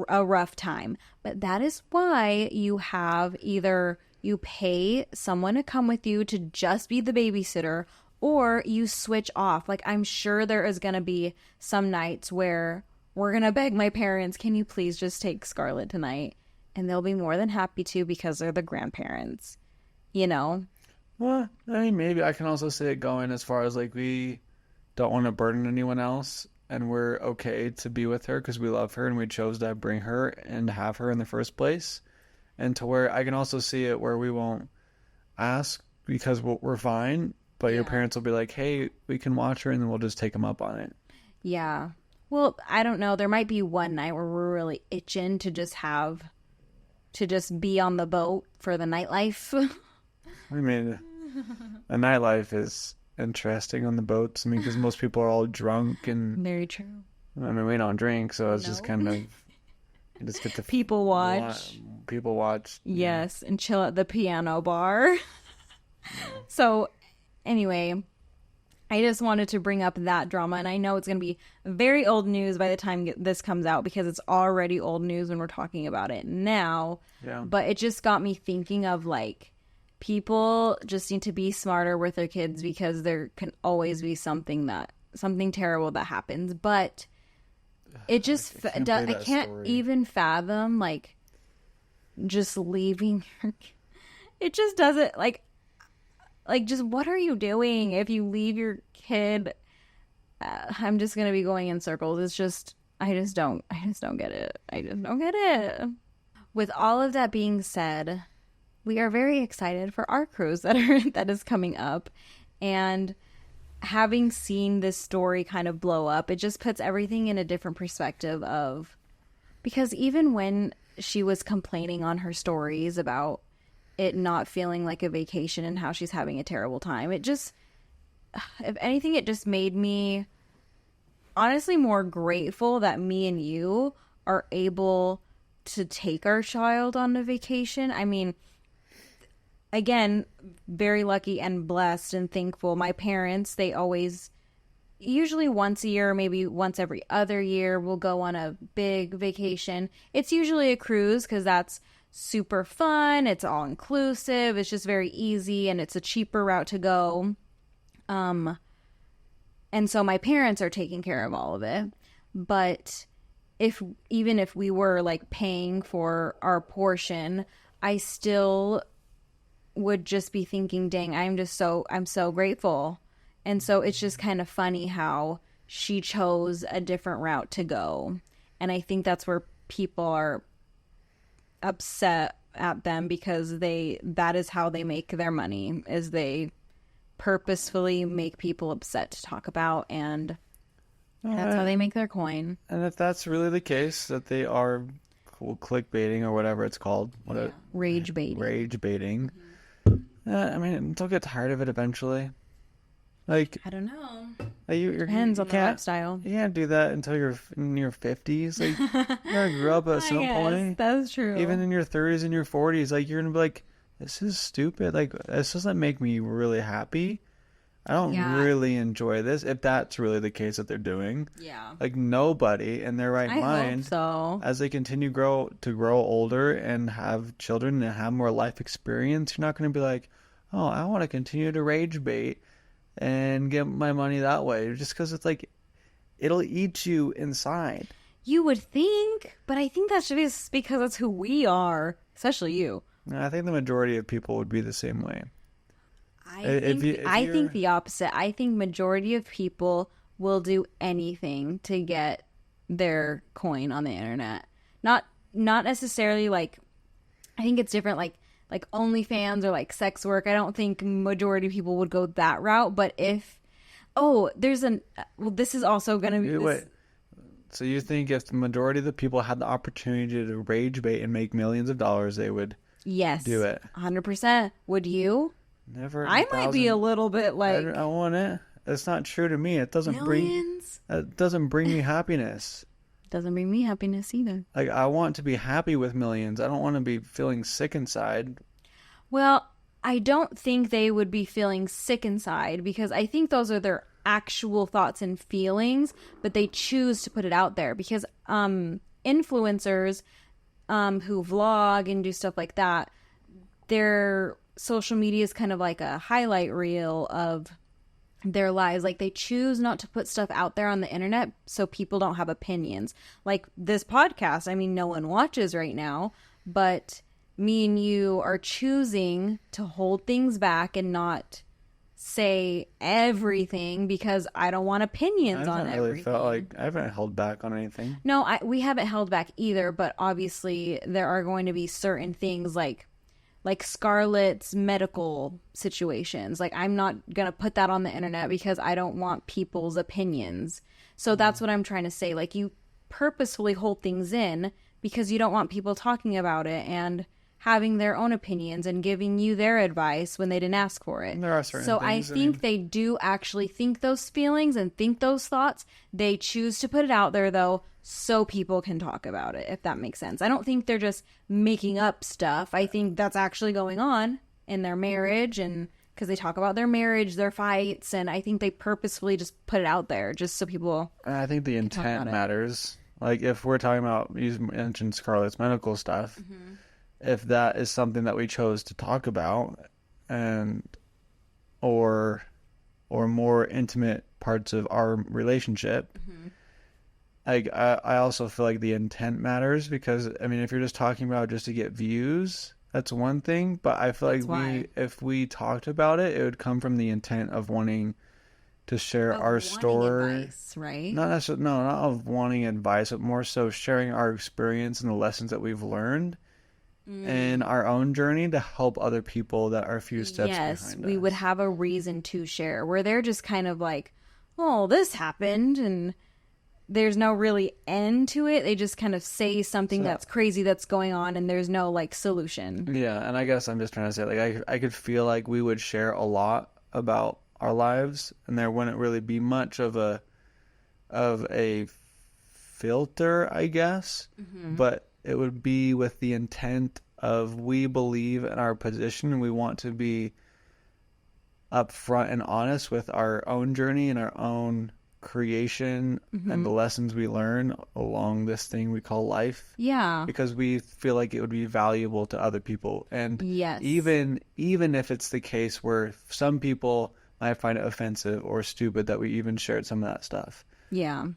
a rough time. But that is why you have either you pay someone to come with you to just be the babysitter, or you switch off. Like, I'm sure there is going to be some nights where we're going to beg my parents, can you please just take Scarlett tonight? And they'll be more than happy to, because they're the grandparents, you know? Well, I mean, maybe I can also see it going as far as like we don't want to burden anyone else, and we're okay to be with her because we love her and we chose to bring her and have her in the first place. And to where I can also see it where we won't ask because we're fine, but your Yeah. parents will be like, hey, we can watch her, and then we'll just take them up on it. Yeah. Well, I don't know. There might be one night where we're really itching to just be on the boat for the nightlife. I mean, a nightlife is interesting on the boats. I mean, because most people are all drunk, and Very true. I mean, we don't drink, so it's just No. kind of you just get to People watch. people watch. Yes, and chill at the piano bar. So, anyway, I just wanted to bring up that drama, and I know it's going to be very old news by the time this comes out, because it's already old news when we're talking about it now. Yeah. But it just got me thinking of, like, people just need to be smarter with their kids, because there can always be something terrible that happens. But it just I can't believe I that can't story. even fathom, like, just leaving your, it just doesn't, like, just what are you doing if you leave your kid? I'm just gonna be going in circles. It's just, I just don't get it. I just don't get it. With all of that being said, we are very excited for our cruise that is coming up, and having seen this story kind of blow up, it just puts everything in a different perspective of, because even when she was complaining on her stories about it not feeling like a vacation and how she's having a terrible time, it just, if anything, it just made me honestly more grateful that me and you are able to take our child on a vacation. I mean, again, very lucky and blessed and thankful. My parents, they always, usually once a year, maybe once every other year, we'll go on a big vacation. It's usually a cruise, because that's super fun. It's all inclusive. It's just very easy, and it's a cheaper route to go. And so my parents are taking care of all of it. But even if we were like paying for our portion, I still would just be thinking, dang, I'm so grateful. And so it's just kind of funny how she chose a different route to go. And I think that's where people are upset at them, because that is how they make their money, is they purposefully make people upset to talk about, and that's how they make their coin. And if that's really the case, that they are clickbaiting or whatever it's called, Rage baiting. I mean, don't get tired of it eventually. Like, I don't know. Depends on the lifestyle. You can't do that until you're in your 50s. Like, you gotta grow up at some point. That's true. Even in your 30s and your 40s, like, you're gonna be like, this is stupid. Like, this doesn't make me really happy. I don't really enjoy this. If that's really the case that they're doing. Yeah. Like, nobody in their right mind, hope so. as they continue to grow older and have children and have more life experience, you're not going to be like, oh, I want to continue to rage bait and get my money that way. Just because it's like, it'll eat you inside. You would think, but I think that's just because that's who we are, especially you. I think the majority of people would be the same way. I think the opposite. I think majority of people will do anything to get their coin on the internet. Not necessarily like, I think it's different, like OnlyFans or like sex work. I don't think majority of people would go that route. But if, this is also going to be. Wait. So you think if the majority of the people had the opportunity to rage bait and make millions of dollars, they would do it? 100%. Would you? Never. I might be a little bit like, I want it. It's not true to me. It doesn't millions? bring me happiness. Doesn't bring me happiness either. Like, I want to be happy with millions. I don't want to be feeling sick inside. Well, I don't think they would be feeling sick inside, because I think those are their actual thoughts and feelings, but they choose to put it out there because influencers who vlog and do stuff like that, their social media is kind of like a highlight reel of their lives. Like, they choose not to put stuff out there on the internet so people don't have opinions. Like this podcast, I mean, no one watches right now, but me and you are choosing to hold things back and not say everything because I don't want opinions on everything. I haven't really felt like I haven't held back on anything. No, we haven't held back either, but obviously there are going to be certain things like Scarlett's medical situations. Like, I'm not going to put that on the internet because I don't want people's opinions. So that's what I'm trying to say. Like, you purposefully hold things in because you don't want people talking about it and having their own opinions and giving you their advice when they didn't ask for it. There are certain so things, I think they do actually think those feelings and think those thoughts. They choose to put it out there, though, so people can talk about it, if that makes sense. I don't think they're just making up stuff. I think that's actually going on in their marriage, and because they talk about their marriage, their fights, and I think they purposefully just put it out there just so people. And I think the intent matters. Like, if we're talking about, you mentioned Scarlett's medical stuff, if that is something that we chose to talk about, and or more intimate parts of our relationship. I also feel like the intent matters, because I mean, if you're just talking about just to get views, that's one thing, but I feel like if we talked about it, it would come from the intent of wanting to share our story, advice, right? Not necessarily, no, not of wanting advice, but more so sharing our experience and the lessons that we've learned in our own journey to help other people that are a few steps behind us. Yes, we would have a reason to share, where they're just kind of like, oh, this happened, and there's no really end to it. They just kind of say something that's crazy that's going on, and there's no like solution. Yeah, and I guess I'm just trying to say, like, I could feel like we would share a lot about our lives, and there wouldn't really be much of a filter, I guess, but it would be with the intent of, we believe in our position and we want to be upfront and honest with our own journey and our own creation and the lessons we learn along this thing we call life. Yeah. Because we feel like it would be valuable to other people. And even if it's the case where some people might find it offensive or stupid that we even shared some of that stuff. Yeah.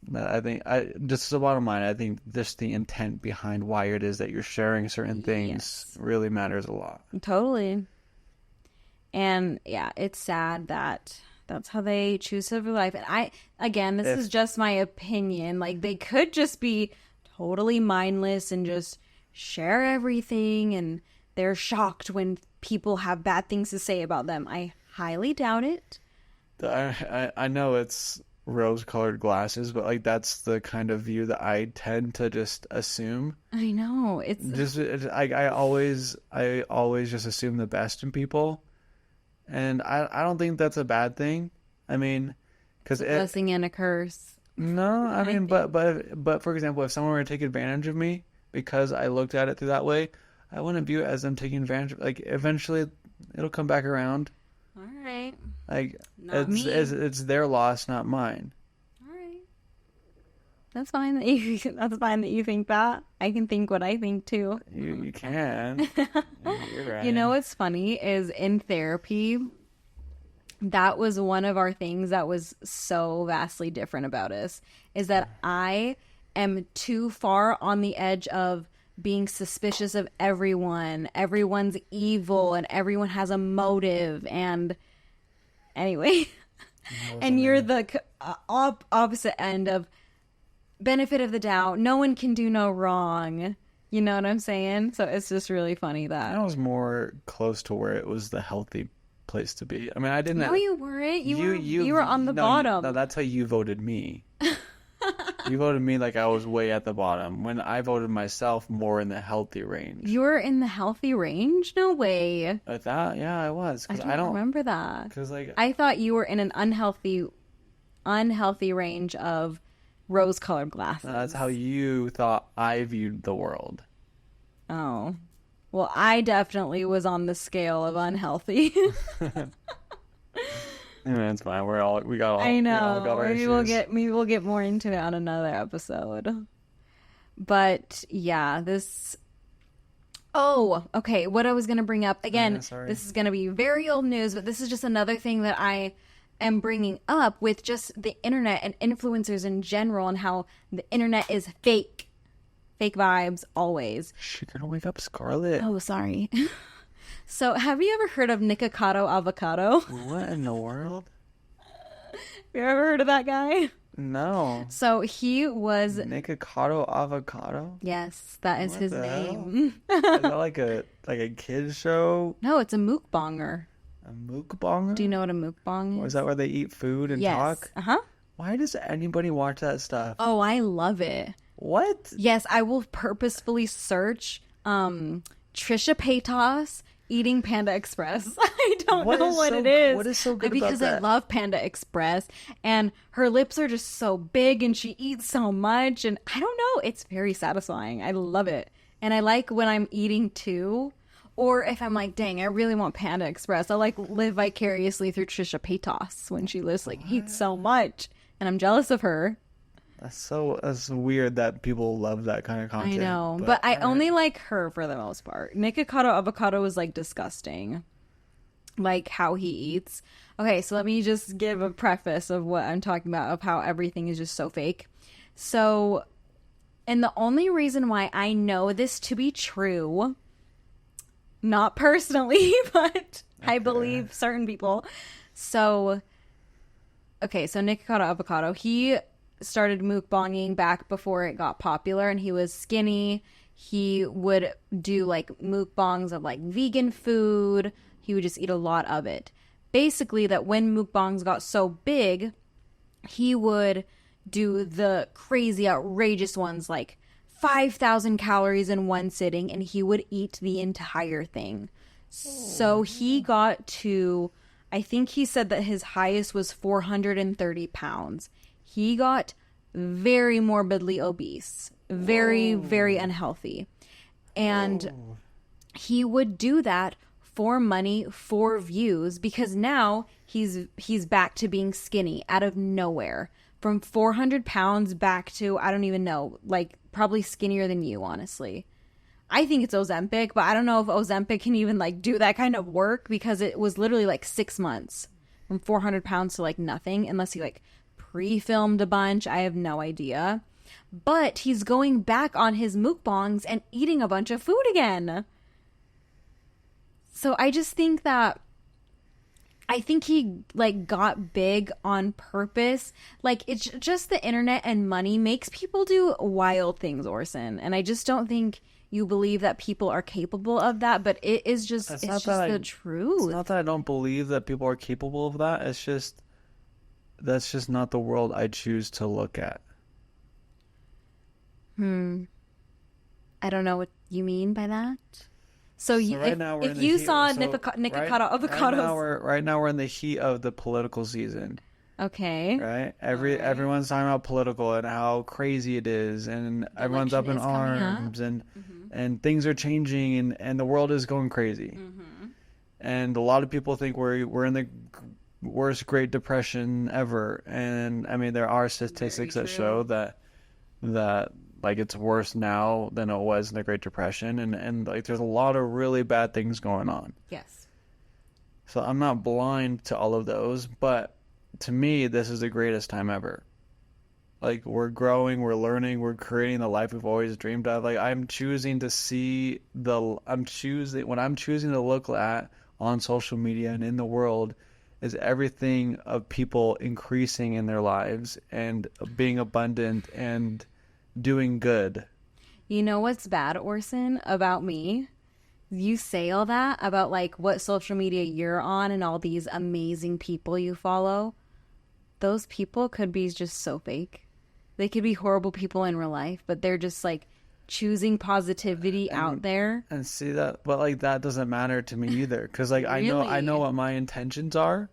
But I think, just the bottom line, I think just the intent behind why it is that you're sharing certain things really matters a lot. Totally. And yeah, it's sad that that's how they choose to live life. And this is just my opinion. Like, they could just be totally mindless and just share everything, and they're shocked when people have bad things to say about them. I highly doubt it. I know it's rose-colored glasses, but like that's the kind of view that I tend to just assume. I know I always just assume the best in people, and I don't think that's a bad thing. I mean, because a blessing and a curse. No, I mean, but for example, if someone were to take advantage of me because I looked at it through that way, I wouldn't view it as them taking advantage of. Like eventually, it'll come back around. All right. Like me. It's their loss, not mine. All right. That's fine that you think that. I can think what I think too. You can. You're right. You know what's funny is in therapy, that was one of our things that was so vastly different about us, is that I am too far on the edge of being suspicious of everyone. Everyone's evil and everyone has a motive. And anyway, and you're the opposite end of benefit of the doubt. No one can do no wrong. You know what I'm saying? So it's just really funny that. I was more close to where it was the healthy place to be. I mean, I didn't. No, you weren't. You were on the bottom. No, that's how you voted me. You voted me like I was way at the bottom, when I voted myself more in the healthy range. You were in the healthy range? No way. At that, yeah, I was. I don't remember that. Because I thought you were in an unhealthy range of rose-colored glasses. That's how you thought I viewed the world. Oh. Well, I definitely was on the scale of unhealthy. Yeah, it's fine. We got all. I know. We got our maybe we'll get more into it on another episode. But yeah, this. Oh, okay. What I was gonna bring up again. This is gonna be very old news, but this is just another thing that I am bringing up with just the internet and influencers in general, and how the internet is fake vibes always. You're gonna wake up Scarlett. Oh, sorry. So, have you ever heard of Nikocado Avocado? What in the world? Have you ever heard of that guy? No. So, he was... Nikocado Avocado? Yes, that is his name. Is that like a kid's show? No, it's a mukbanger. A mukbanger? Do you know what a mukbang is? Or is that where they eat food and talk? Uh-huh. Why does anybody watch that stuff? Oh, I love it. What? Yes, I will purposefully search Trisha Paytas eating Panda Express. I don't know what it is. What is so good about that? Because I love Panda Express, and her lips are just so big, and she eats so much, and I don't know. It's very satisfying. I love it. And I like when I'm eating too, or if I'm like, dang, I really want Panda Express, I like live vicariously through Trisha Paytas when she lives eats so much, and I'm jealous of her. That's weird that people love that kind of content. I know, but I only like her for the most part. Nikocado Avocado is like disgusting, like how he eats. Okay, so let me just give a preface of what I'm talking about, of how everything is just so fake. So, and the only reason why I know this to be true, not personally, but I believe certain people. So, okay, so Nikocado Avocado, he started mukbanging back before it got popular, and he was skinny. He would do like mukbangs of like vegan food. He would just eat a lot of it. Basically, that when mukbangs got so big, he would do the crazy outrageous ones, like 5,000 calories in one sitting, and he would eat the entire thing. So he got to, I think he said that his highest was 430 pounds. He got very morbidly obese, very, very unhealthy. And he would do that for money, for views, because now he's back to being skinny out of nowhere. From 400 pounds back to, I don't even know, like probably skinnier than you, honestly. I think it's Ozempic, but I don't know if Ozempic can even like do that kind of work, because it was literally like 6 months from 400 pounds to like nothing, unless he like pre-filmed a bunch. I have no idea. But he's going back on his mukbangs and eating a bunch of food again. So I just think that, I think he like got big on purpose. Like, it's just the internet and money makes people do wild things, Orson. And I just don't think you believe that people are capable of that, but it is just, It's it's not just that the It's truth. not that I don't believe that people are capable of that. It's just that's just not the world I choose to look at. I don't know what you mean by that. So So right now we're in if the you heat. saw So avocados, right now we're in the heat of the political season. okay, Right? all right. Everyone's talking about political and how crazy it is, and The everyone's up election in is coming up. arms, and things are changing, and the world is going crazy. And a lot of people think we're in the worst Great Depression ever, and I mean there are statistics that show that like it's worse now than it was in the Great Depression, and like there's a lot of really bad things going on. Yes. So I'm not blind to all of those, but to me, this is the greatest time ever. Like we're growing, we're learning, we're creating the life we've always dreamed of. Like I'm choosing to see I'm choosing to look at on social media and in the world is everything of people increasing in their lives and being abundant and doing good. You know what's bad, Orson, about me? You say all that about like what social media you're on and all these amazing people you follow. Those people could be just so fake. They could be horrible people in real life, but they're just like choosing positivity out there. And see that, but like that doesn't matter to me either, because like I know what my intentions are,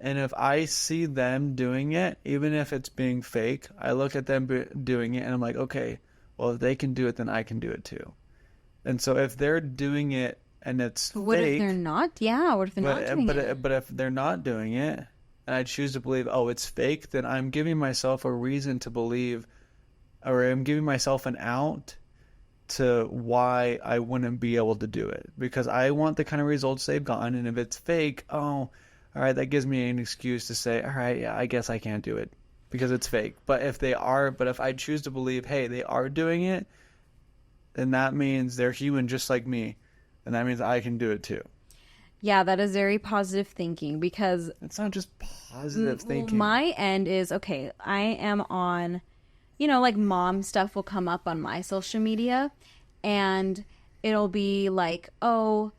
and if I see them doing it, even if it's being fake, I look at them doing it, and I'm like, okay, well if they can do it, then I can do it too. And so if they're doing it and it's What fake, if they're not? Yeah, what if they're not doing it? but if they're not doing it, and I choose to believe, oh, it's fake, then I'm giving myself a reason to believe, or I'm giving myself an out to why I wouldn't be able to do it, because I want the kind of results they've gotten. And if it's fake, oh, all right, that gives me an excuse to say, all right, yeah, I guess I can't do it because it's fake. But if I choose to believe, hey, they are doing it, then that means they're human just like me, and that means I can do it too. Yeah, that is very positive thinking, because It's not just positive thinking. my end is, okay, I am on, like mom stuff will come up on my social media, and it'll be like, oh,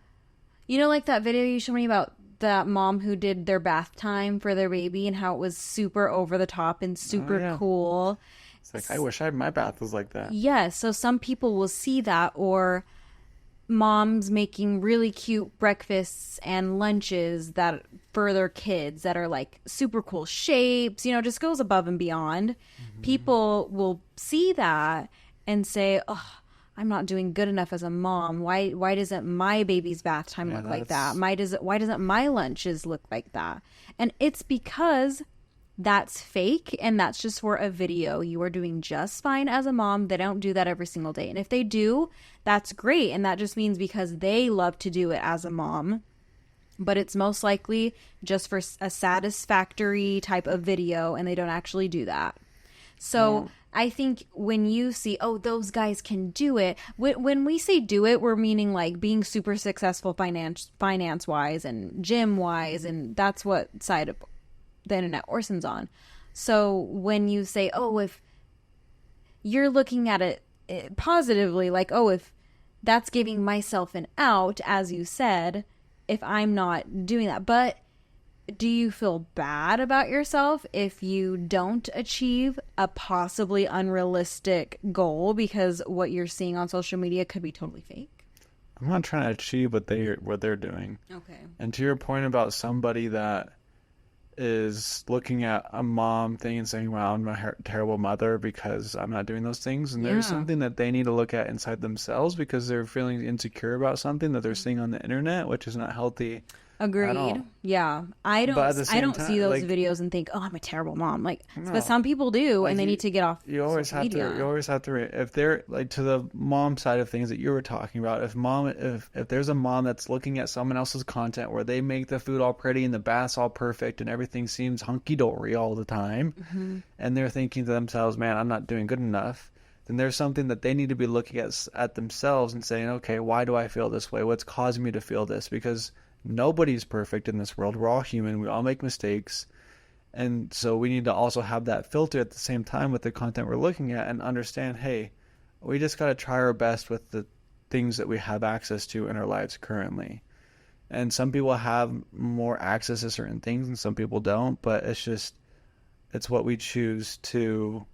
like that video you showed me about that mom who did their bath time for their baby and how it was super over the top and super cool. It's like, I wish my bath was like that. Yes, so some people will see that, or moms making really cute breakfasts and lunches that for their kids that are like super cool shapes, just goes above and beyond. People will see that and say, oh, I'm not doing good enough as a mom. Why doesn't my baby's bath time look like that? Why doesn't my lunches look like that? And it's because that's fake, and that's just for a video. You are doing just fine as a mom. They don't do that every single day. And if they do, that's great. And that just means because they love to do it as a mom. But it's most likely just for a satisfactory type of video, and they don't actually do that. So I think when you see, oh, those guys can do it, when we say do it, we're meaning like being super successful finance-wise and gym-wise, and that's what side of the internet Orson's on. So when you say, oh, if you're looking at it positively, like, oh, if that's giving myself an out, as you said, if I'm not doing that. But do you feel bad about yourself if you don't achieve a possibly unrealistic goal because what you're seeing on social media could be totally fake? I'm not trying to achieve what they're doing. Okay. And to your point about somebody that is looking at a mom thing and saying, wow, I'm a terrible mother because I'm not doing those things. And there's something that they need to look at inside themselves, because they're feeling insecure about something that they're seeing on the internet, which is not healthy. Agreed. Yeah. I don't see those videos and think, oh, I'm a terrible mom. Like, no. But some people do, like, and they need to get off you always social have media. to, you always have to, if they're like, to the mom side of things that you were talking about, if there's a mom that's looking at someone else's content where they make the food all pretty and the bath's all perfect and everything seems hunky-dory all the time, and they're thinking to themselves, man, I'm not doing good enough, then there's something that they need to be looking at themselves and saying, okay, why do I feel this way? What's causing me to feel this? Because nobody's perfect in this world. We're all human. We all make mistakes. And so we need to also have that filter at the same time with the content we're looking at and understand, hey, we just got to try our best with things that we have access to in our lives currently. And some people have more access to certain things and some people don't, but it's what we choose to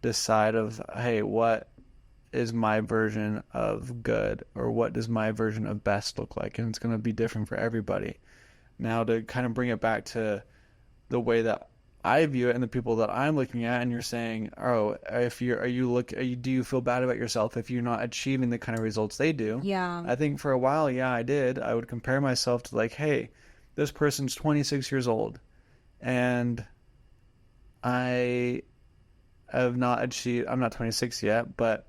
decide of, hey, what is my version of good, or what does my version of best look like? And it's going to be different for everybody. Now, to kind of bring it back to the way that I view it and the people that I'm looking at, and you're saying, oh, do you feel bad about yourself if you're not achieving the kind of results they do? Yeah. I think for a while, yeah, I did. I would compare myself to like, hey, this person's 26 years old and I have not achieved, I'm not 26 yet, but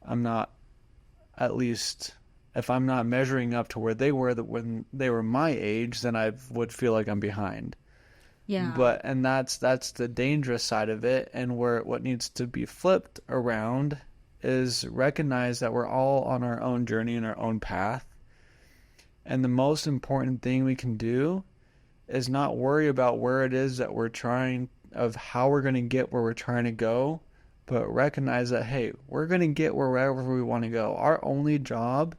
I'm not, at least if I'm not measuring up to where they were when they were my age, then I would feel like I'm behind. Yeah. And that's the dangerous side of it, and where what needs to be flipped around is recognize that we're all on our own journey and our own path. And the most important thing we can do is not worry about where it is that we're trying, of how we're going to get where we're trying to go, but recognize that, hey, we're going to get wherever we want to go. Our only job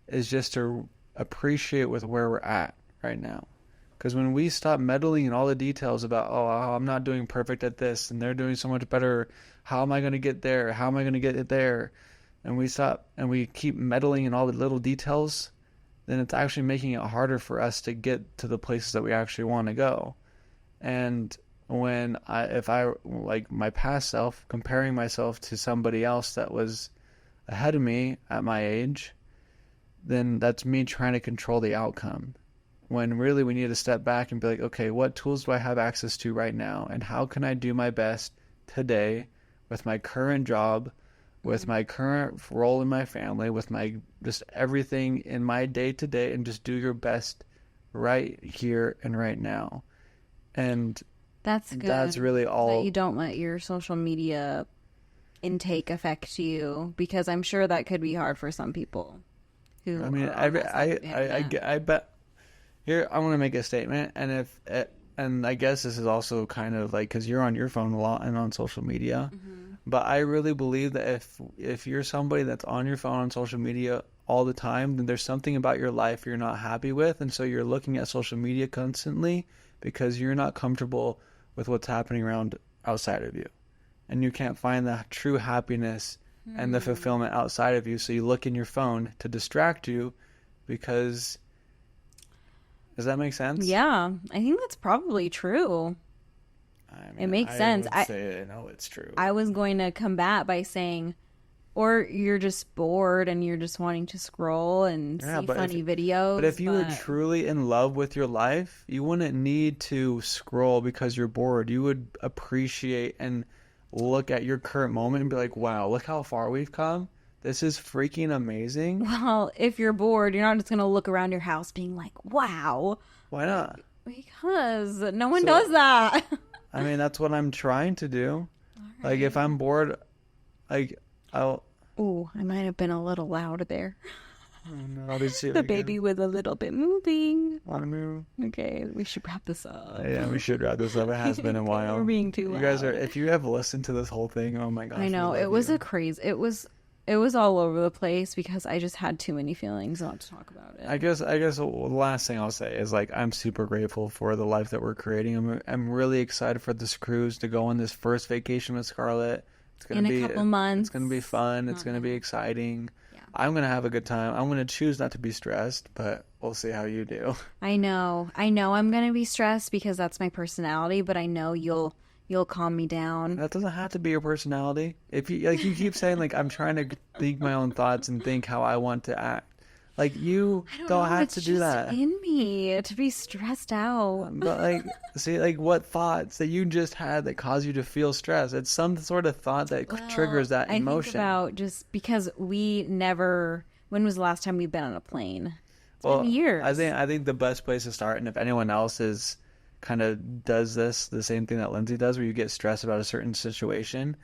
is just to appreciate with where we're at right now. Because when we stop meddling in all the details about, oh, I'm not doing perfect at this and they're doing so much better, how am I going to get there? How am I going to get it there? And we stop and we keep meddling in all the little details, then it's actually making it harder for us to get to the places that we actually want to go. And if I like my past self, comparing myself to somebody else that was ahead of me at my age, then that's me trying to control the outcome. When really we need to step back and be like, okay, what tools do I have access to right now? And how can I do my best today with my current job, with my current role in my family, with my just everything in my day to day, and just do your best right here and right now. And that's good. That's really all. That you don't let your social media intake affect you, because I'm sure that could be hard for some people. I mean, I bet. Here, I want to make a statement, and I guess this is also kind of like, because you're on your phone a lot and on social media, but I really believe that if you're somebody that's on your phone on social media all the time, then there's something about your life you're not happy with, and so you're looking at social media constantly because you're not comfortable with what's happening around outside of you, and you can't find the true happiness and the fulfillment outside of you, so you look in your phone to distract you because... Does that make sense? Yeah, I think that's probably true. I mean, it makes sense. I know it's true. I was going to combat by saying, or you're just bored and you're just wanting to scroll and see funny videos. But if you were truly in love with your life, you wouldn't need to scroll because you're bored. You would appreciate and look at your current moment and be like, wow, look how far we've come. This is freaking amazing. Well, if you're bored, you're not just going to look around your house being like, wow. Why not? Because no one does that. I mean, that's what I'm trying to do. Right. Like, if I'm bored, I'll... Ooh, I might have been a little loud there. Oh, no, the baby was a little bit moving. Want to move? Okay, we should wrap this up. Yeah, we should wrap this up. It has been a while. We're being too loud. You guys if you have listened to this whole thing, oh my gosh. I know, it was it was all over the place because I just had too many feelings not to talk about it. I guess the last thing I'll say is, like, I'm super grateful for the life that we're creating. I'm really excited for this cruise to go on this first vacation with Scarlett. It's gonna be a couple months. It's gonna be fun. It's gonna be exciting. Yeah. I'm gonna have a good time. I'm gonna choose not to be stressed, but we'll see how you do. I know I'm gonna be stressed because that's my personality, but I know you'll calm me down. That doesn't have to be your personality. If you keep saying, like, I'm trying to think my own thoughts and think how I want to act. Like, you don't have to do that. It's in me to be stressed out. But, like, see, like, what thoughts that you just had that cause you to feel stressed? It's some sort of thought that triggers that emotion. I think about just because we never... When was the last time we've been on a plane? It's been years. I think the best place to start, and if anyone else is... kind of does the same thing that Lindsay does, where you get stressed about a certain situation.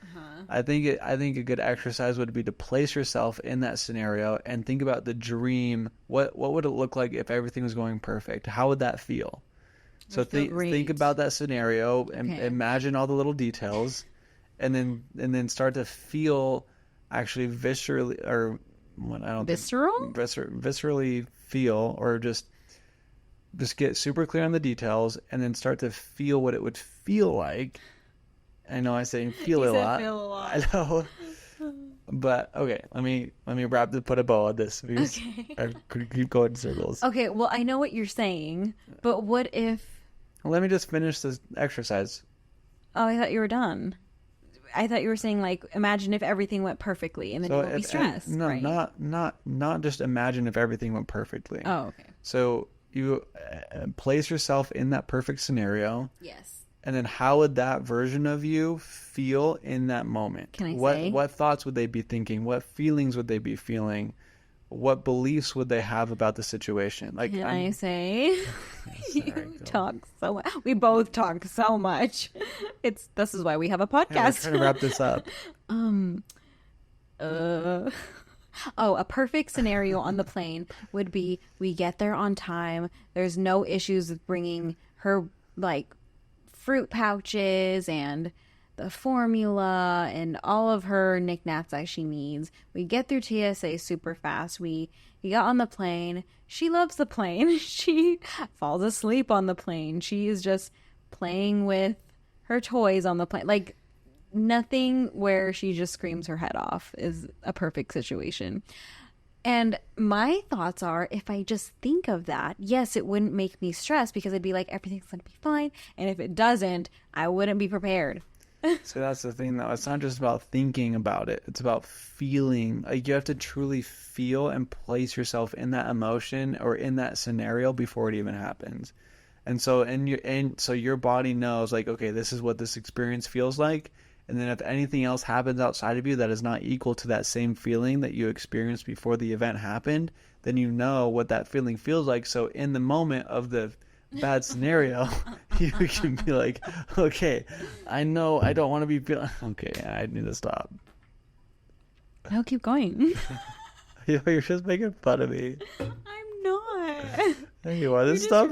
I think a good exercise would be to place yourself in that scenario and think about the dream. What would it look like if everything was going perfect? How would that feel? So think about that scenario and imagine all the little details, and then start to feel actually viscerally or what I don't Visceral? viscerally feel, or just get super clear on the details, and then start to feel what it would feel like. I know I say feel a lot. Feel a lot. I know. But okay, let me put a bow on this because I could keep going in circles. Okay, well, I know what you're saying, but what if... Let me just finish this exercise. Oh, I thought you were done. I thought you were saying, like, imagine if everything went perfectly, and then you won't be stressed. No, right? not just imagine if everything went perfectly. Oh, okay. So you place yourself in that perfect scenario. Yes. And then how would that version of you feel in that moment? Can I say? What thoughts would they be thinking? What feelings would they be feeling? What beliefs would they have about the situation? Like, Can I say? Sorry, Talk so much. We both talk so much. This is why we have a podcast. Yeah, we're trying to wrap this up. A perfect scenario on the plane would be we get there on time. There's no issues with bringing her, like, fruit pouches and the formula and all of her knickknacks that she needs. We get through TSA super fast. We got on the plane. She loves the plane. She falls asleep on the plane. She is just playing with her toys on the plane. Like, nothing where she just screams her head off is a perfect situation. And my thoughts are, if I just think of that, yes, it wouldn't make me stress because I'd be like, everything's going to be fine. And if it doesn't, I wouldn't be prepared. So that's the thing, though. It's not just about thinking about it. It's about feeling. Like, you have to truly feel and place yourself in that emotion or in that scenario before it even happens. And so, so your body knows, like, okay, this is what this experience feels like. And then if anything else happens outside of you that is not equal to that same feeling that you experienced before the event happened, then you know what that feeling feels like. So in the moment of the bad scenario, you can be like, okay, I know I don't want to be feeling... Okay, I need to stop. No, keep going. You're just making fun of me. I'm not. There you are. This is stuff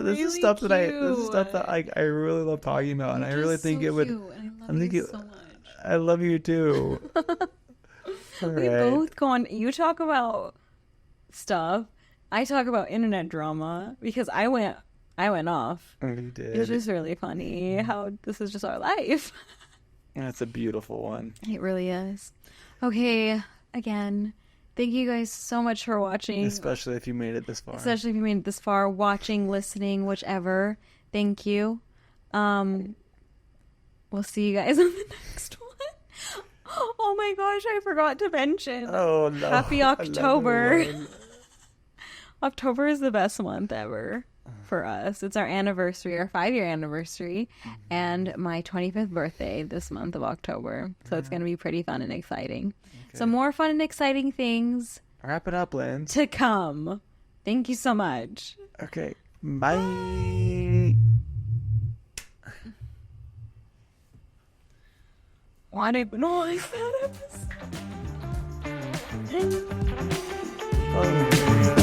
that I really love talking about, and I really think it would... I love you so much. I love you too. We both go on. You talk about stuff. I talk about internet drama because I went off. You did. It's just really funny how this is just our life. That's a beautiful one. It really is. Okay, again, thank you guys so much for watching. Especially if you made it this far. Watching, listening, whichever. Thank you. We'll see you guys on the next one. Oh my gosh, I forgot to mention. Oh no. Happy October. October is the best month ever for us. It's our anniversary, our 5-year anniversary, and my 25th birthday this month of October. So it's going to be pretty fun and exciting. Okay. So more fun and exciting things. Wrap it up, Linz. To come. Thank you so much. Okay. Bye. Why did I like that episode?